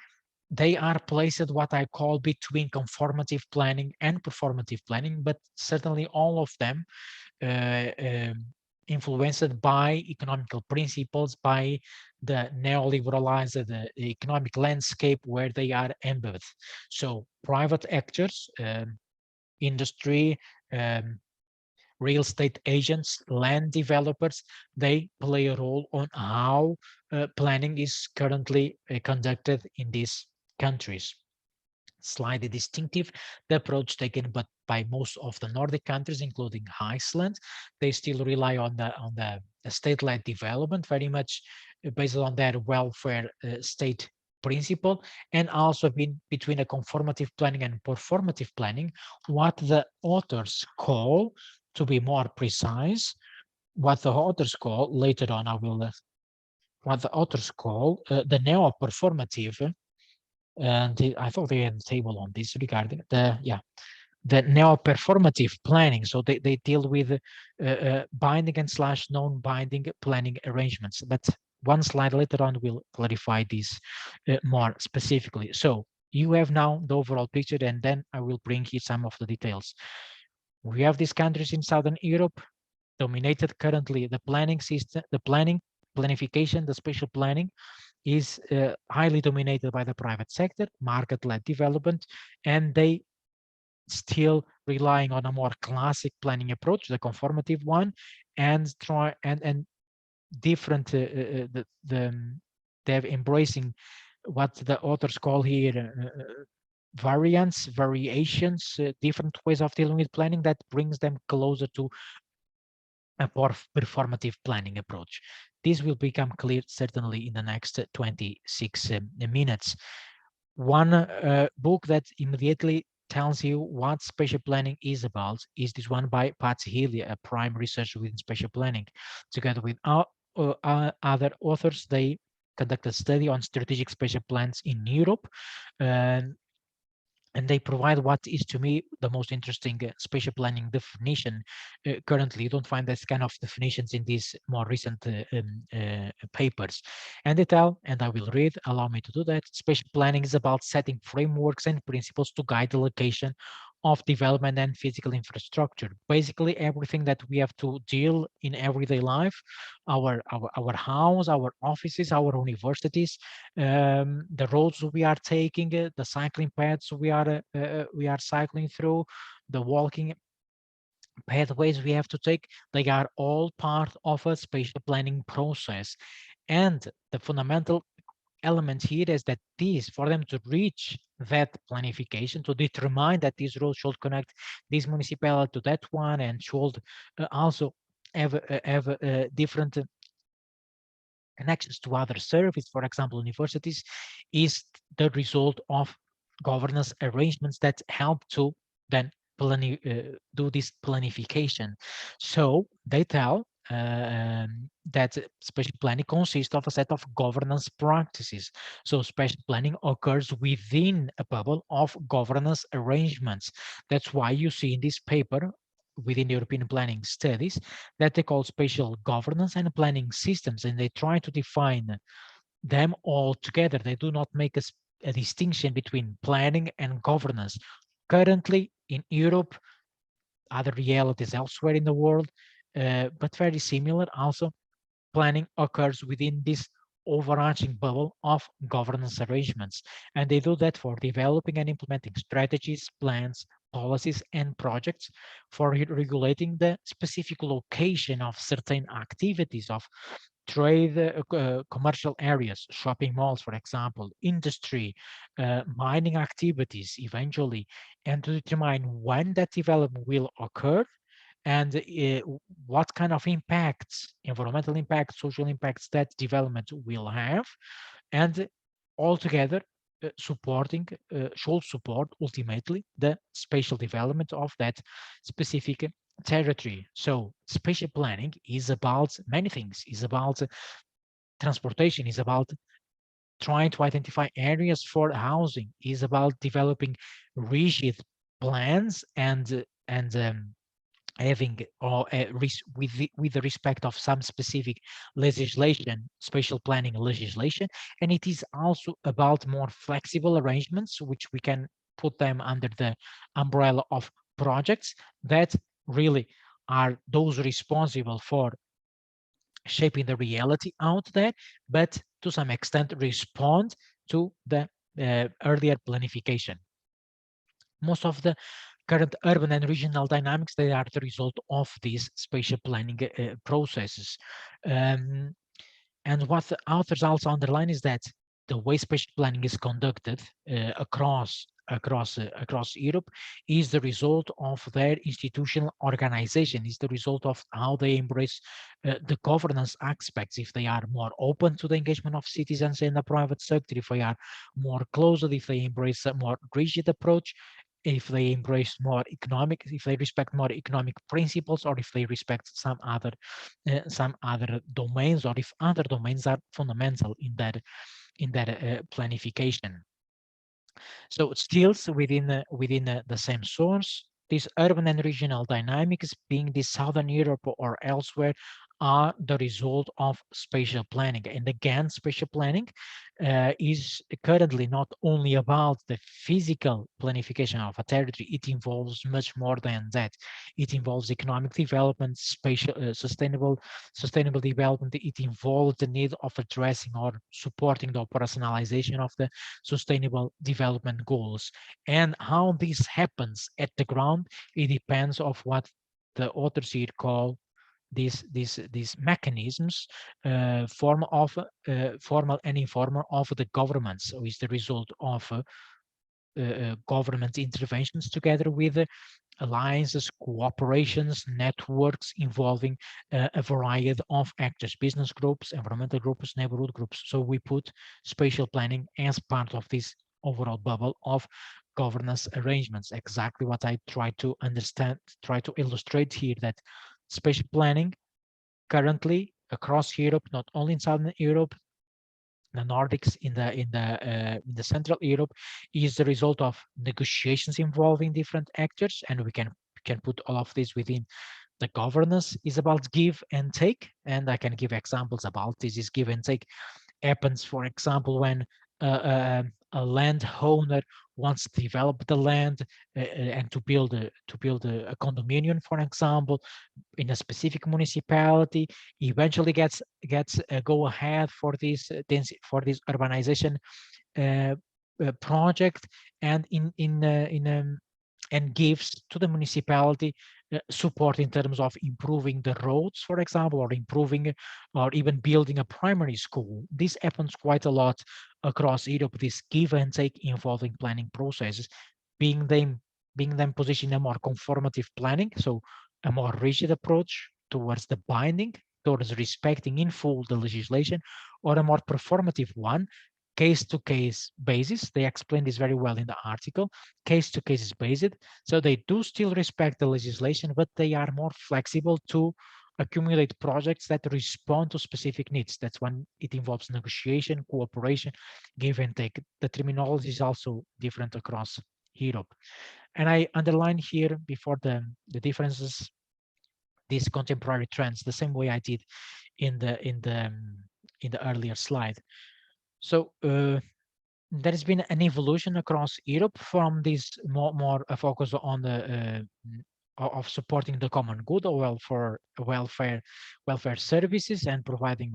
They are placed what I call between conformative planning and performative planning, but certainly all of them influenced by economical principles, by the neoliberalized economic landscape where they are embedded. So private actors, industry, real estate agents, land developers, they play a role on how planning is currently conducted in these countries. Slightly distinctive, the approach taken but by most of the Nordic countries, including Iceland. They still rely on the state-led development, very much based on their welfare state principle, and also between a conformative planning and performative planning, what the authors call, to be more precise, what the authors call, later on I will, what the authors call the neo-performative. And I thought they had a table on this regarding the neo-performative planning. So they deal with binding and / non-binding planning arrangements. But one slide later on will clarify this more specifically. So you have now the overall picture, and then I will bring here some of the details. We have these countries in Southern Europe dominated currently. The planning system, the planification, the spatial planning is highly dominated by the private sector, market-led development, and they still relying on a more classic planning approach, the conformative one, and try and different they're embracing what the authors call here variations, different ways of dealing with planning that brings them closer to a more performative planning approach. This will become clear certainly in the next 26 minutes. One book that immediately tells you what spatial planning is about is this one by Patsy Healy, a prime researcher within spatial planning. Together with other authors, they conducted a study on strategic spatial plans in Europe. And they provide what is, to me, the most interesting spatial planning definition. Currently, you don't find this kind of definitions in these more recent papers. And they tell, and I will read, allow me to do that, spatial planning is about setting frameworks and principles to guide the location of development and physical infrastructure. Basically, everything that we have to deal in everyday life, our house, our offices, our universities, the roads we are taking, the cycling paths we are cycling through, the walking pathways we have to take, they are all part of a spatial planning process. And the fundamental element here is that for them to reach that planification, to determine that this road should connect this municipality to that one and should also have different connections to other services, for example, universities, is the result of governance arrangements that help to then do this planification. So they tell, that spatial planning consists of a set of governance practices. So spatial planning occurs within a bubble of governance arrangements. That's why you see in this paper within the European planning studies that they call spatial governance and planning systems, and they try to define them all together. They do not make a distinction between planning and governance. Currently in Europe, other realities elsewhere in the world, but very similar also, planning occurs within this overarching bubble of governance arrangements. And they do that for developing and implementing strategies, plans, policies, and projects for regulating the specific location of certain activities of trade, commercial areas, shopping malls, for example, industry, mining activities eventually, and to determine when that development will occur and what kind of impacts, environmental impacts, social impacts that development will have, and altogether should support ultimately the spatial development of that specific territory. So spatial planning is about many things. Is about transportation, is about trying to identify areas for housing, is about developing rigid plans and having or with the respect of some specific legislation, spatial planning legislation, and it is also about more flexible arrangements, which we can put them under the umbrella of projects that really are those responsible for shaping the reality out there, but to some extent respond to the earlier planification. Most of the current urban and regional dynamics, they are the result of these spatial planning processes. And what the authors also underline is that the way spatial planning is conducted across Europe is the result of their institutional organization, is the result of how they embrace the governance aspects. If they are more open to the engagement of citizens in the private sector, if they are more closer, if they embrace a more rigid approach, if they embrace more economic, if they respect more economic principles, or if they respect some other domains, or if other domains are fundamental in that planification. So still within the same source, this urban and regional dynamics, being this Southern Europe or elsewhere, are the result of spatial planning. And again, spatial planning is currently not only about the physical planification of a territory, it involves much more than that. It involves economic development, spatial, sustainable development. It involves the need of addressing or supporting the operationalization of the sustainable development goals. And how this happens at the ground, it depends of what the authors here call these mechanisms, formal and informal, of the governments. So is the result of government interventions together with alliances, cooperations, networks involving a variety of actors, business groups, environmental groups, neighborhood groups. So we put spatial planning as part of this overall bubble of governance arrangements. Exactly what I try to illustrate here, that spatial planning currently across Europe, not only in Southern Europe, the Nordics, in the Central Europe, is the result of negotiations involving different actors, and we can put all of this within the governance. Is about give and take, and I can give examples about this. Is give and take happens, for example, when a landowner wants to develop the land and to build a condominium, for example, in a specific municipality, eventually gets a go ahead for this urbanization project, and and gives to the municipality support in terms of improving the roads, for example, or improving or even building a primary school. This happens quite a lot across Europe, this give and take involving planning processes, being them positioned in a more conformative planning, so a more rigid approach towards the binding, towards respecting in full the legislation, or a more performative one, case-to-case basis. They explain this very well in the article. Case-to-case based, so they do still respect the legislation, but they are more flexible to accumulate projects that respond to specific needs. That's when it involves negotiation, cooperation, give and take. The terminology is also different across Europe. And I underline here before the differences, these contemporary trends, the same way I did in the earlier slide. So there has been an evolution across Europe from this more focus on the of supporting the common good or welfare services and providing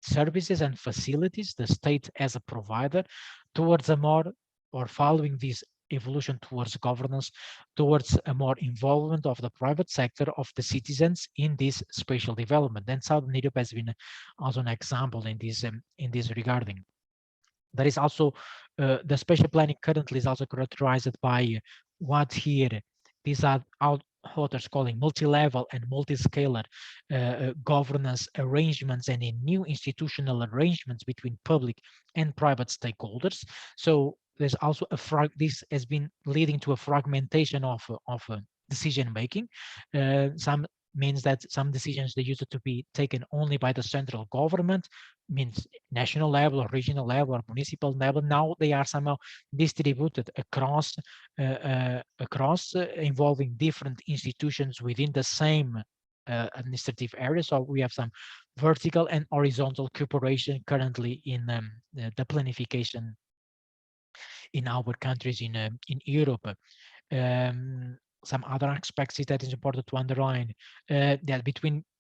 services and facilities, the state as a provider, towards a more, or following this evolution towards governance, towards a more involvement of the private sector of the citizens in this spatial development. And Southern Europe has been also an example in this regarding. There is also the spatial planning currently is also characterized by what here these are authors calling multi-level and multi-scalar governance arrangements and in new institutional arrangements between public and private stakeholders. So there's also this has been leading to a fragmentation of decision making. Some means that some decisions they used to be taken only by the central government, means national level or regional level or municipal level. Now they are somehow distributed across involving different institutions within the same administrative area. So we have some vertical and horizontal cooperation currently in the planification in our countries in Europe. Some other aspects that is important to underline, that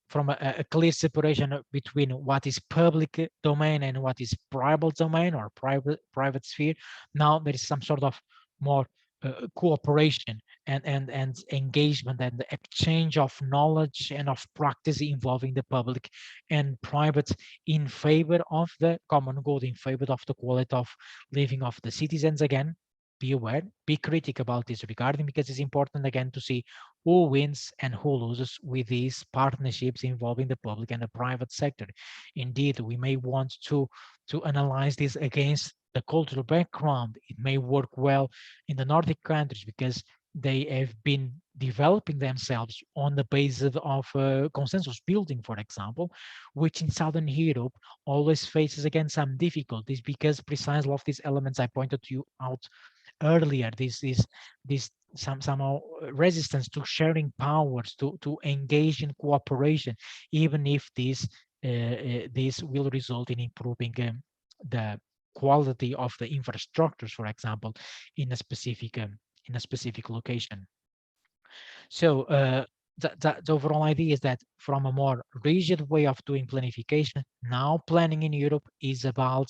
from a clear separation between what is public domain and what is private domain or private sphere. Now there is some sort of more cooperation and engagement and exchange of knowledge and of practice involving the public and private in favor of the common good, in favor of the quality of living of the citizens. Again, be aware, be critical about this regarding, because it's important again to see who wins and who loses with these partnerships involving the public and the private sector. Indeed, we may want to analyze this against the cultural background. It may work well in the Nordic countries because they have been developing themselves on the basis of consensus building, for example, which in Southern Europe always faces again some difficulties because precisely of these elements I pointed you out earlier, this somehow resistance to sharing powers, to engage in cooperation, even if this will result in improving the quality of the infrastructures, for example, in a specific location. So the overall idea is that from a more rigid way of doing planification, now planning in Europe is about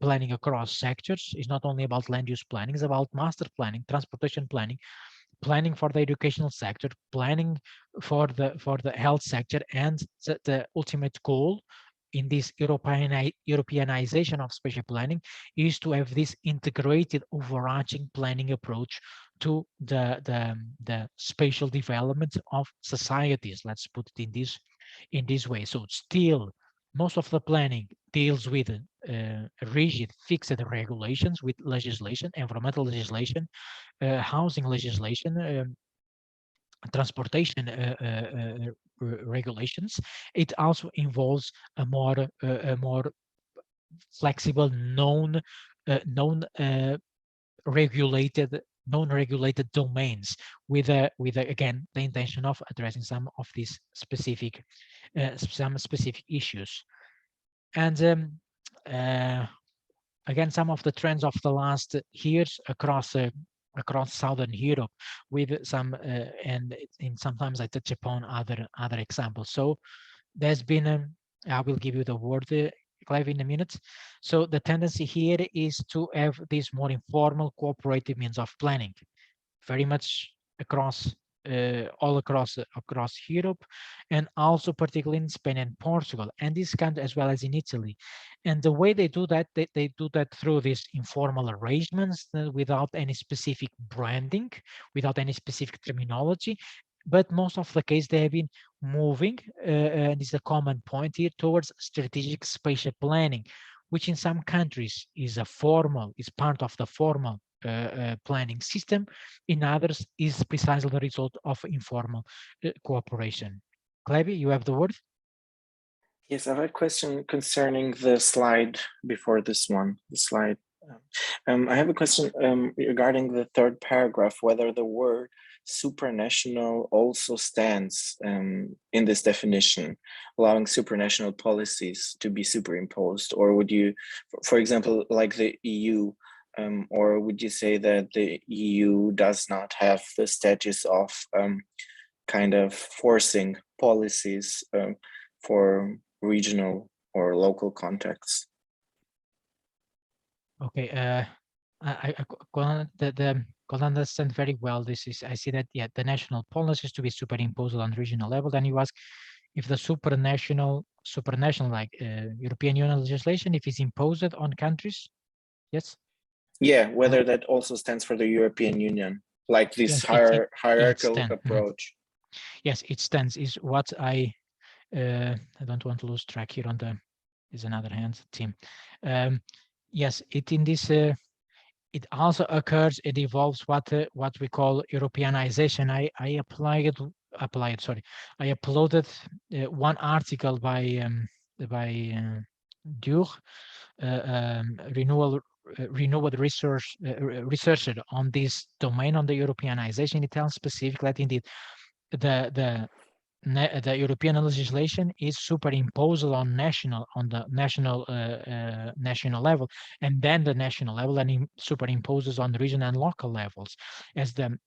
planning across sectors. It's not only about land use planning, it's about master planning, transportation planning, planning for the educational sector, planning for the health sector, and the ultimate goal in this Europeanization of spatial planning is to have this integrated overarching planning approach to the spatial development of societies. Let's put it in this way. So still, most of the planning deals with rigid, fixed regulations with legislation, environmental legislation, housing legislation, transportation regulations. It also involves a more flexible, non-regulated domains with again the intention of addressing some of these specific issues. And again, some of the trends of the last years across Southern Europe, with some and sometimes I touch upon other examples. So there's been I will give you the word, Clive, in a minute. So the tendency here is to have this more informal cooperative means of planning, very much across all across Europe, and also particularly in Spain and Portugal, and this country as well as in Italy. And the way they do that, they do that through these informal arrangements without any specific branding, without any specific terminology. But most of the case they have been moving, and this is a common point here, towards strategic spatial planning, which in some countries is part of the formal planning system. In others, is precisely the result of informal cooperation. Klebi, you have the word. Yes, I have a question concerning the slide before this one. The slide. I have a question regarding the third paragraph, whether the word supranational also stands in this definition, allowing supranational policies to be superimposed, or would you, for example, like the EU, or would you say that the EU does not have the status of kind of forcing policies for regional or local contexts? Okay, I could understand very well. This is, I see that, yeah, the national policies to be superimposed on regional level. Then you ask if the supranational like European Union legislation, if it's imposed on countries. Yes. Yeah, whether that also stands for the European Union, like this Yes, it hierarchical stands. approach. Yes, it stands. Is what I don't want to lose track here on the. Is another hand team. Yes, it in this. It also occurs. It evolves what we call Europeanization. I applied. Sorry, I uploaded one article by Dur, renewed researcher on this domain, on the Europeanization. It tells specifically that indeed the European legislation is superimposed on the national level, and then the national level, and superimposes on the regional and local levels, as the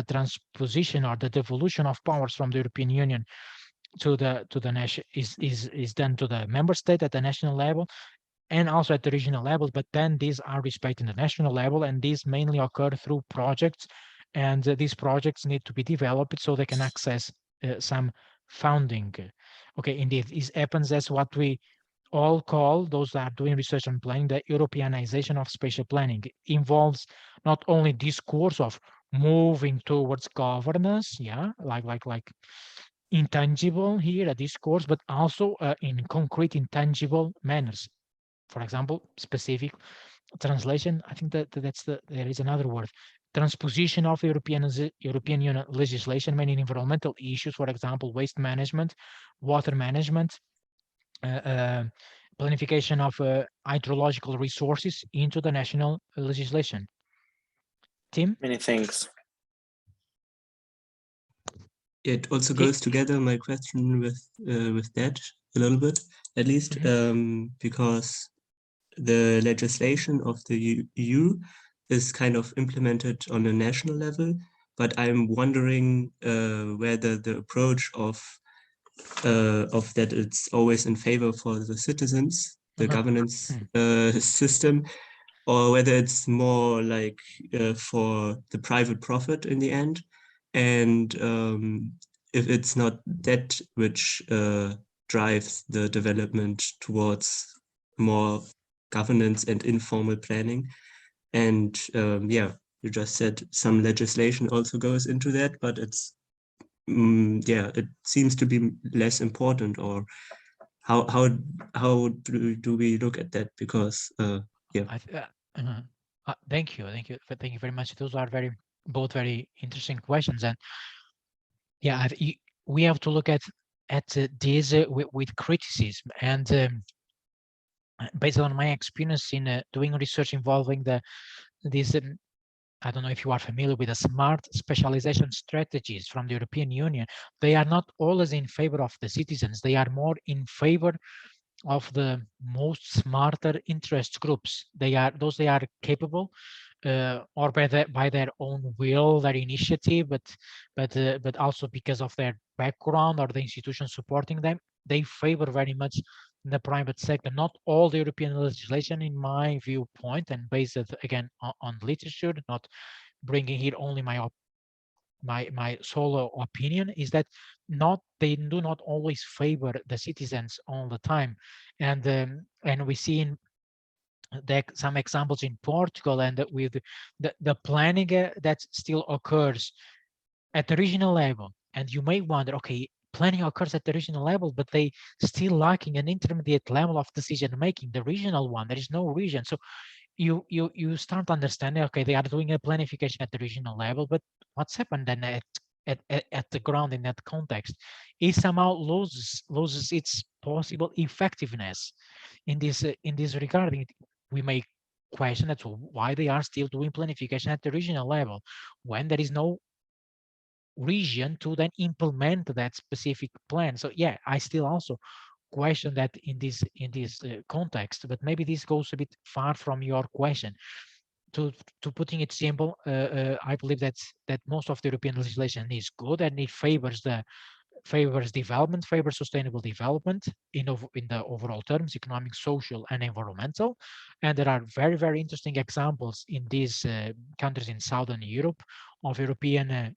transposition or the devolution of powers from the European Union to the nation is done to the member state at the national level and also at the regional level, but then these are respected in the national level, and these mainly occur through projects, and these projects need to be developed so they can access some funding. Okay, indeed, this happens as what we all call, those that are doing research and planning, the Europeanization of spatial planning. It involves not only discourse of moving towards governance, yeah, like intangible here, a discourse, but also in concrete, intangible manners. For example, specific translation. I think that there is another word. Transposition of European Union legislation, mainly environmental issues, for example, waste management, water management, planification of hydrological resources into the national legislation. Tim? Many thanks. It also goes together, my question, with that a little bit, at least, because the legislation of the EU is kind of implemented on a national level, but I'm wondering whether the approach of that it's always in favor for the citizens, the governance system, or whether it's more like for the private profit in the end. And if it's not that which drives the development towards more governance and informal planning. And yeah, you just said some legislation also goes into that, but it's yeah, it seems to be less important. Or how do we look at that? Because yeah. Thank you very much. Those are both very interesting questions, and yeah, we have to look at these with criticism. And based on my experience in doing research involving these I don't know if you are familiar with the smart specialization strategies from the European Union. They are not always in favor of the citizens. They are more in favor of the most smarter interest groups. They are capable, or by their own will, their initiative, but also because of their background or the institution supporting them. They favor very much the private sector. Not all the European legislation, in my viewpoint, and based again on literature, not bringing here only my solo opinion, is that they do not always favor the citizens all the time, and we see in some examples in Portugal, and with the planning that still occurs at the regional level. And you may wonder, okay, planning occurs at the regional level, but they still lacking an intermediate level of decision making, the regional one. There is no region. So you start understanding, okay, they are doing a planification at the regional level, but what's happened then at the ground in that context, it somehow loses its possible effectiveness in this regarding. We may question that why they are still doing planification at the regional level when there is no region to then implement that specific plan. So yeah, I still also question that in this context, but maybe this goes a bit far from your question. To putting it simple, I believe that most of the European legislation is good and it favors development, favors sustainable development in the overall terms, economic, social, and environmental. And there are very, very interesting examples in these countries in Southern Europe of European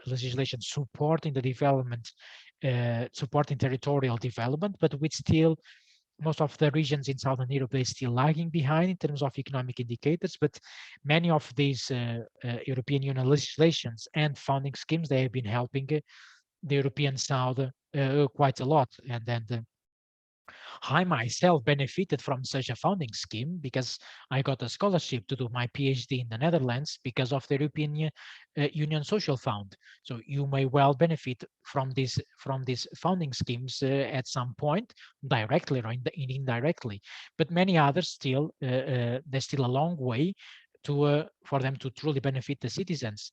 legislation supporting the development, supporting territorial development, but with still most of the regions in Southern Europe, they're still lagging behind in terms of economic indicators, but many of these European Union legislations and funding schemes, they have been helping the European South quite a lot. And then I myself benefited from such a funding scheme because I got a scholarship to do my PhD in the Netherlands because of the European Union Social Fund. So you may well benefit from these funding schemes at some point, directly or indirectly. But many others still, there's still a long way to for them to truly benefit the citizens.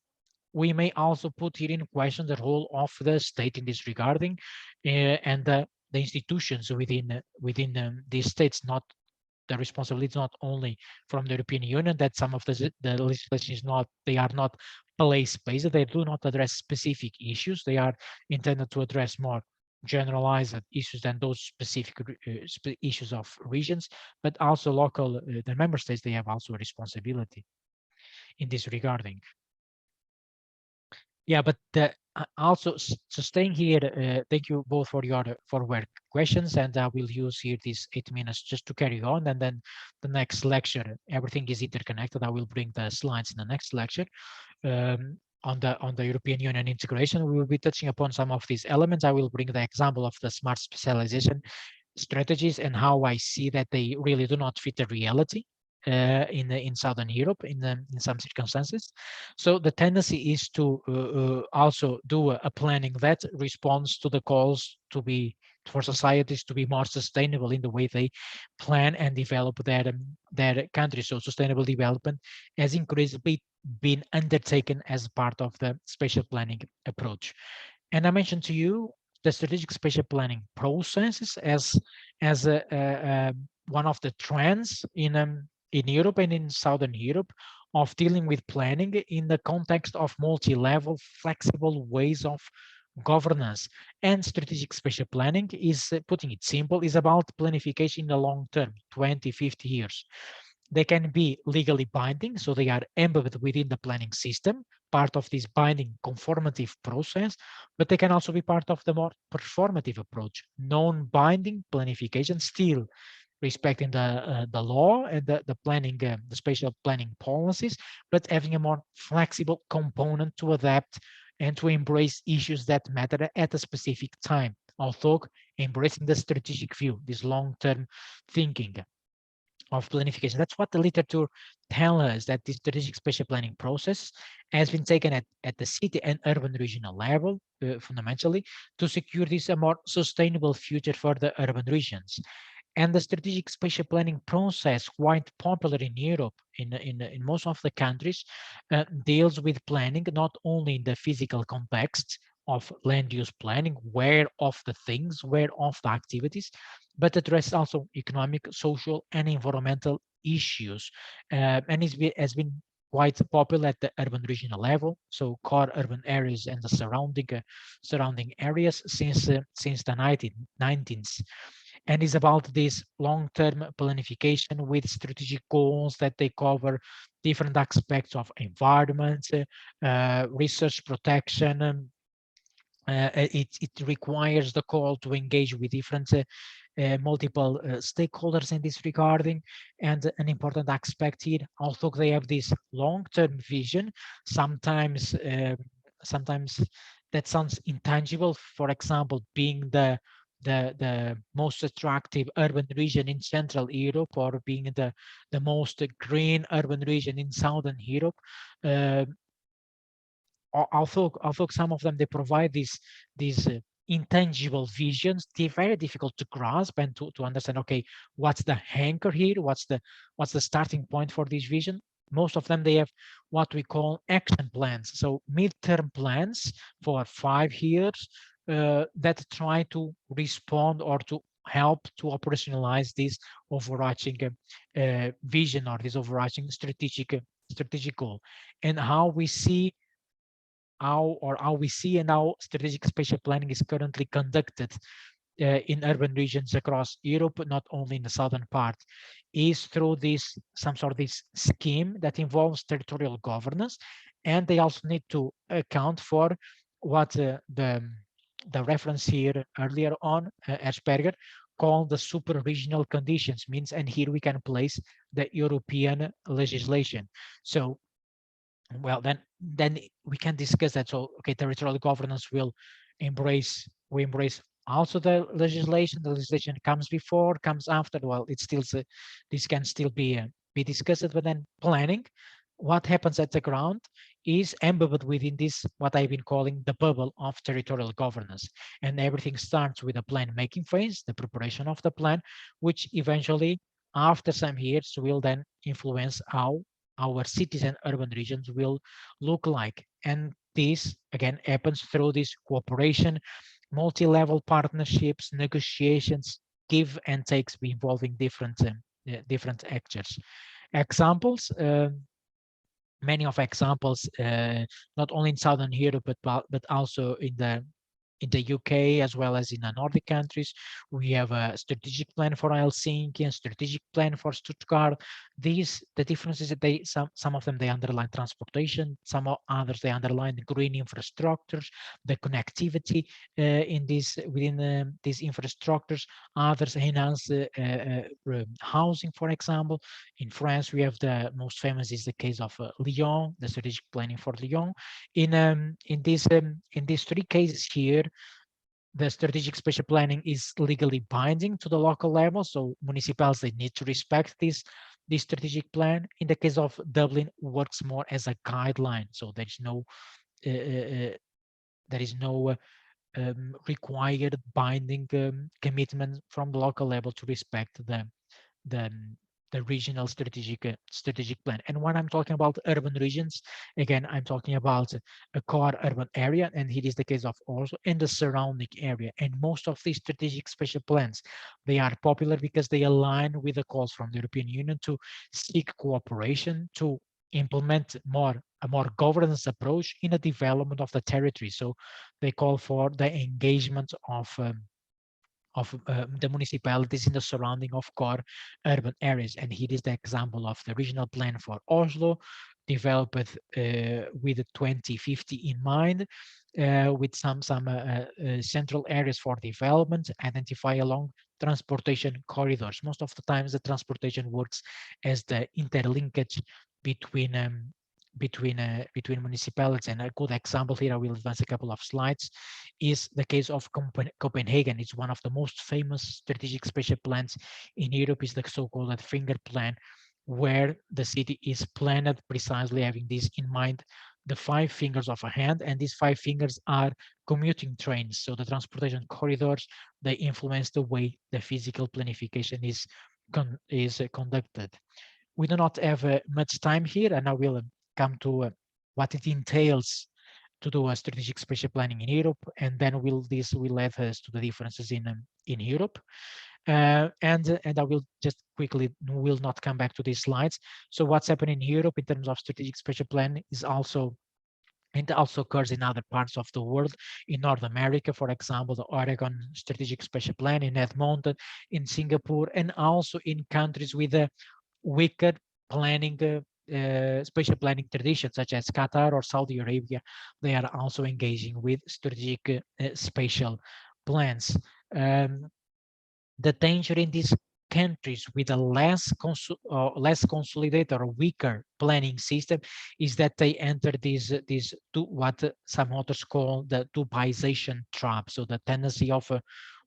We may also put here in question the role of the state in this regarding, and the institutions within these states. Not the responsibility is not only from the European Union, that some of the legislation is not, they are not place-based, they do not address specific issues, they are intended to address more generalized issues than those specific issues of regions, but also local, the member states, they have also a responsibility in this regarding. Yeah, but also so staying here, thank you both for your questions, and I will use here these 8 minutes just to carry on, and then the next lecture, everything is interconnected. I will bring the slides in the next lecture on the European Union integration. We will be touching upon some of these elements. I will bring the example of the smart specialization strategies and how I see that they really do not fit the reality in Southern Europe in some circumstances. So the tendency is to also do a planning that responds to the calls to be for societies to be more sustainable in the way they plan and develop their country. So sustainable development has increasingly been undertaken as part of the spatial planning approach. And I mentioned to you the strategic spatial planning processes as one of the trends in Europe and in Southern Europe of dealing with planning in the context of multi-level, flexible ways of governance. And strategic spatial planning is, putting it simple, is about planification in the long term, 20, 50 years. They can be legally binding, so they are embedded within the planning system, part of this binding conformative process, but they can also be part of the more performative approach, non-binding planification, still respecting the law and the planning, the spatial planning policies, but having a more flexible component to adapt and to embrace issues that matter at a specific time, although embracing the strategic view, this long-term thinking of planification. That's what the literature tells us, that the strategic spatial planning process has been taken at the city and urban regional level, fundamentally, to secure this a more sustainable future for the urban regions. And the strategic spatial planning process, quite popular in Europe, in most of the countries, deals with planning not only in the physical context of land use planning, where of the things, where of the activities, but address also economic, social, and environmental issues. And it has been quite popular at the urban regional level, so core urban areas and the surrounding areas since the 1990s. And is about this long-term planification with strategic goals that they cover different aspects of environment, research protection. It requires the call to engage with different multiple stakeholders in this regarding. And an important aspect here, although they have this long-term vision, sometimes that sounds intangible. For example, being the the most attractive urban region in Central Europe, or being the most green urban region in Southern Europe. Although some of them, they provide these intangible visions, they're very difficult to grasp and to understand, okay, what's the anchor here, what's the starting point for this vision. Most of them, they have what we call action plans, so midterm plans for 5 years, that try to respond or to help to operationalize this overarching vision, or this overarching strategic goal. And how we see how we see and how strategic spatial planning is currently conducted in urban regions across Europe, not only in the southern part, is through some sort of this scheme that involves territorial governance. And they also need to account for what the reference here earlier on, Asperger, called the super regional conditions means. And here we can place the European legislation. So, well, then we can discuss that. So, okay, territorial governance will embrace also the legislation. The legislation comes before, comes after. Well, it's still this can still be discussed. But then planning, what happens at the ground, is embedded within this, what I've been calling the bubble of territorial governance. And everything starts with the plan making phase, the preparation of the plan, which eventually, after some years, will then influence how our cities and urban regions will look like. And this again happens through this cooperation, multi-level partnerships, negotiations, give and takes involving different actors. Examples, many of examples, not only in Southern Europe, but also in the UK, as well as in the Nordic countries. We have a strategic plan for Helsinki and strategic plan for Stuttgart. The differences that some of them, they underline transportation, some others they underline the green infrastructures, the connectivity within these infrastructures. Others enhance housing, for example. In France, we have the most famous is the case of Lyon, the strategic planning for Lyon. In these 3 cases here, the strategic spatial planning is legally binding to the local level, so municipalities, they need to respect this strategic plan. In the case of Dublin, works more as a guideline, so there is no required binding commitment from the local level to respect the regional strategic plan. And when I'm talking about urban regions, again, I'm talking about a core urban area, and it is the case of Oslo and the surrounding area. And most of these strategic spatial plans, they are popular because they align with the calls from the European Union to seek cooperation, to implement a more governance approach in the development of the territory. So they call for the engagement of the municipalities in the surrounding of core urban areas. And here is the example of the regional plan for Oslo, developed with 2050 in mind, with some central areas for development, identify along transportation corridors. Most of the times the transportation works as the interlinkage between municipalities. And a good example here, I will advance a couple of slides, is the case of Copenhagen. It's one of the most famous strategic spatial plans in Europe, is the so-called finger plan, where the city is planned precisely having this in mind, the 5 fingers of a hand. And these 5 fingers are commuting trains. So the transportation corridors, they influence the way the physical planification is conducted. We do not have much time here, and I will come to what it entails to do a strategic spatial planning in Europe, and then this will lead us to the differences in Europe. And I will just quickly, will not come back to these slides. So what's happening in Europe in terms of strategic spatial planning is also, and it also occurs in other parts of the world. In North America, for example, the Oregon Strategic Spatial Plan, in Edmonton, in Singapore, and also in countries with a weaker planning, spatial planning traditions, such as Qatar or Saudi Arabia. They are also engaging with strategic spatial plans. The danger in these countries with a less consolidated or weaker planning system is that they enter these what some authors call the Dubaization trap. So the tendency of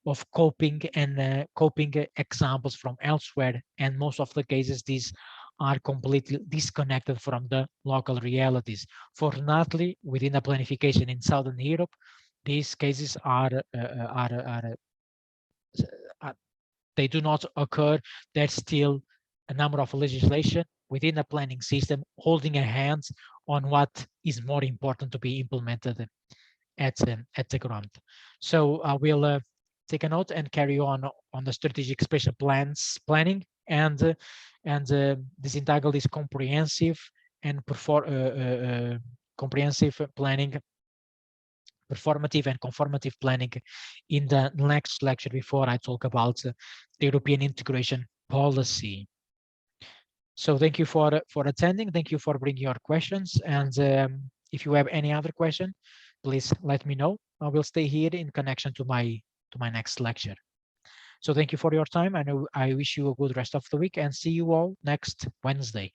of coping and coping examples from elsewhere, and most of the cases these are completely disconnected from the local realities. Fortunately, within the planification in Southern Europe, these cases they do not occur. There's still a number of legislation within the planning system holding a hand on what is more important to be implemented at the ground. So I will take a note and carry on the strategic spatial planning, and this Untitled is comprehensive and comprehensive planning, performative and conformative planning in the next lecture before I talk about the European integration policy. So thank you for attending. Thank you for bringing your questions. And if you have any other question, please let me know. I will stay here in connection to my next lecture. So thank you for your time, and I wish you a good rest of the week, and see you all next Wednesday.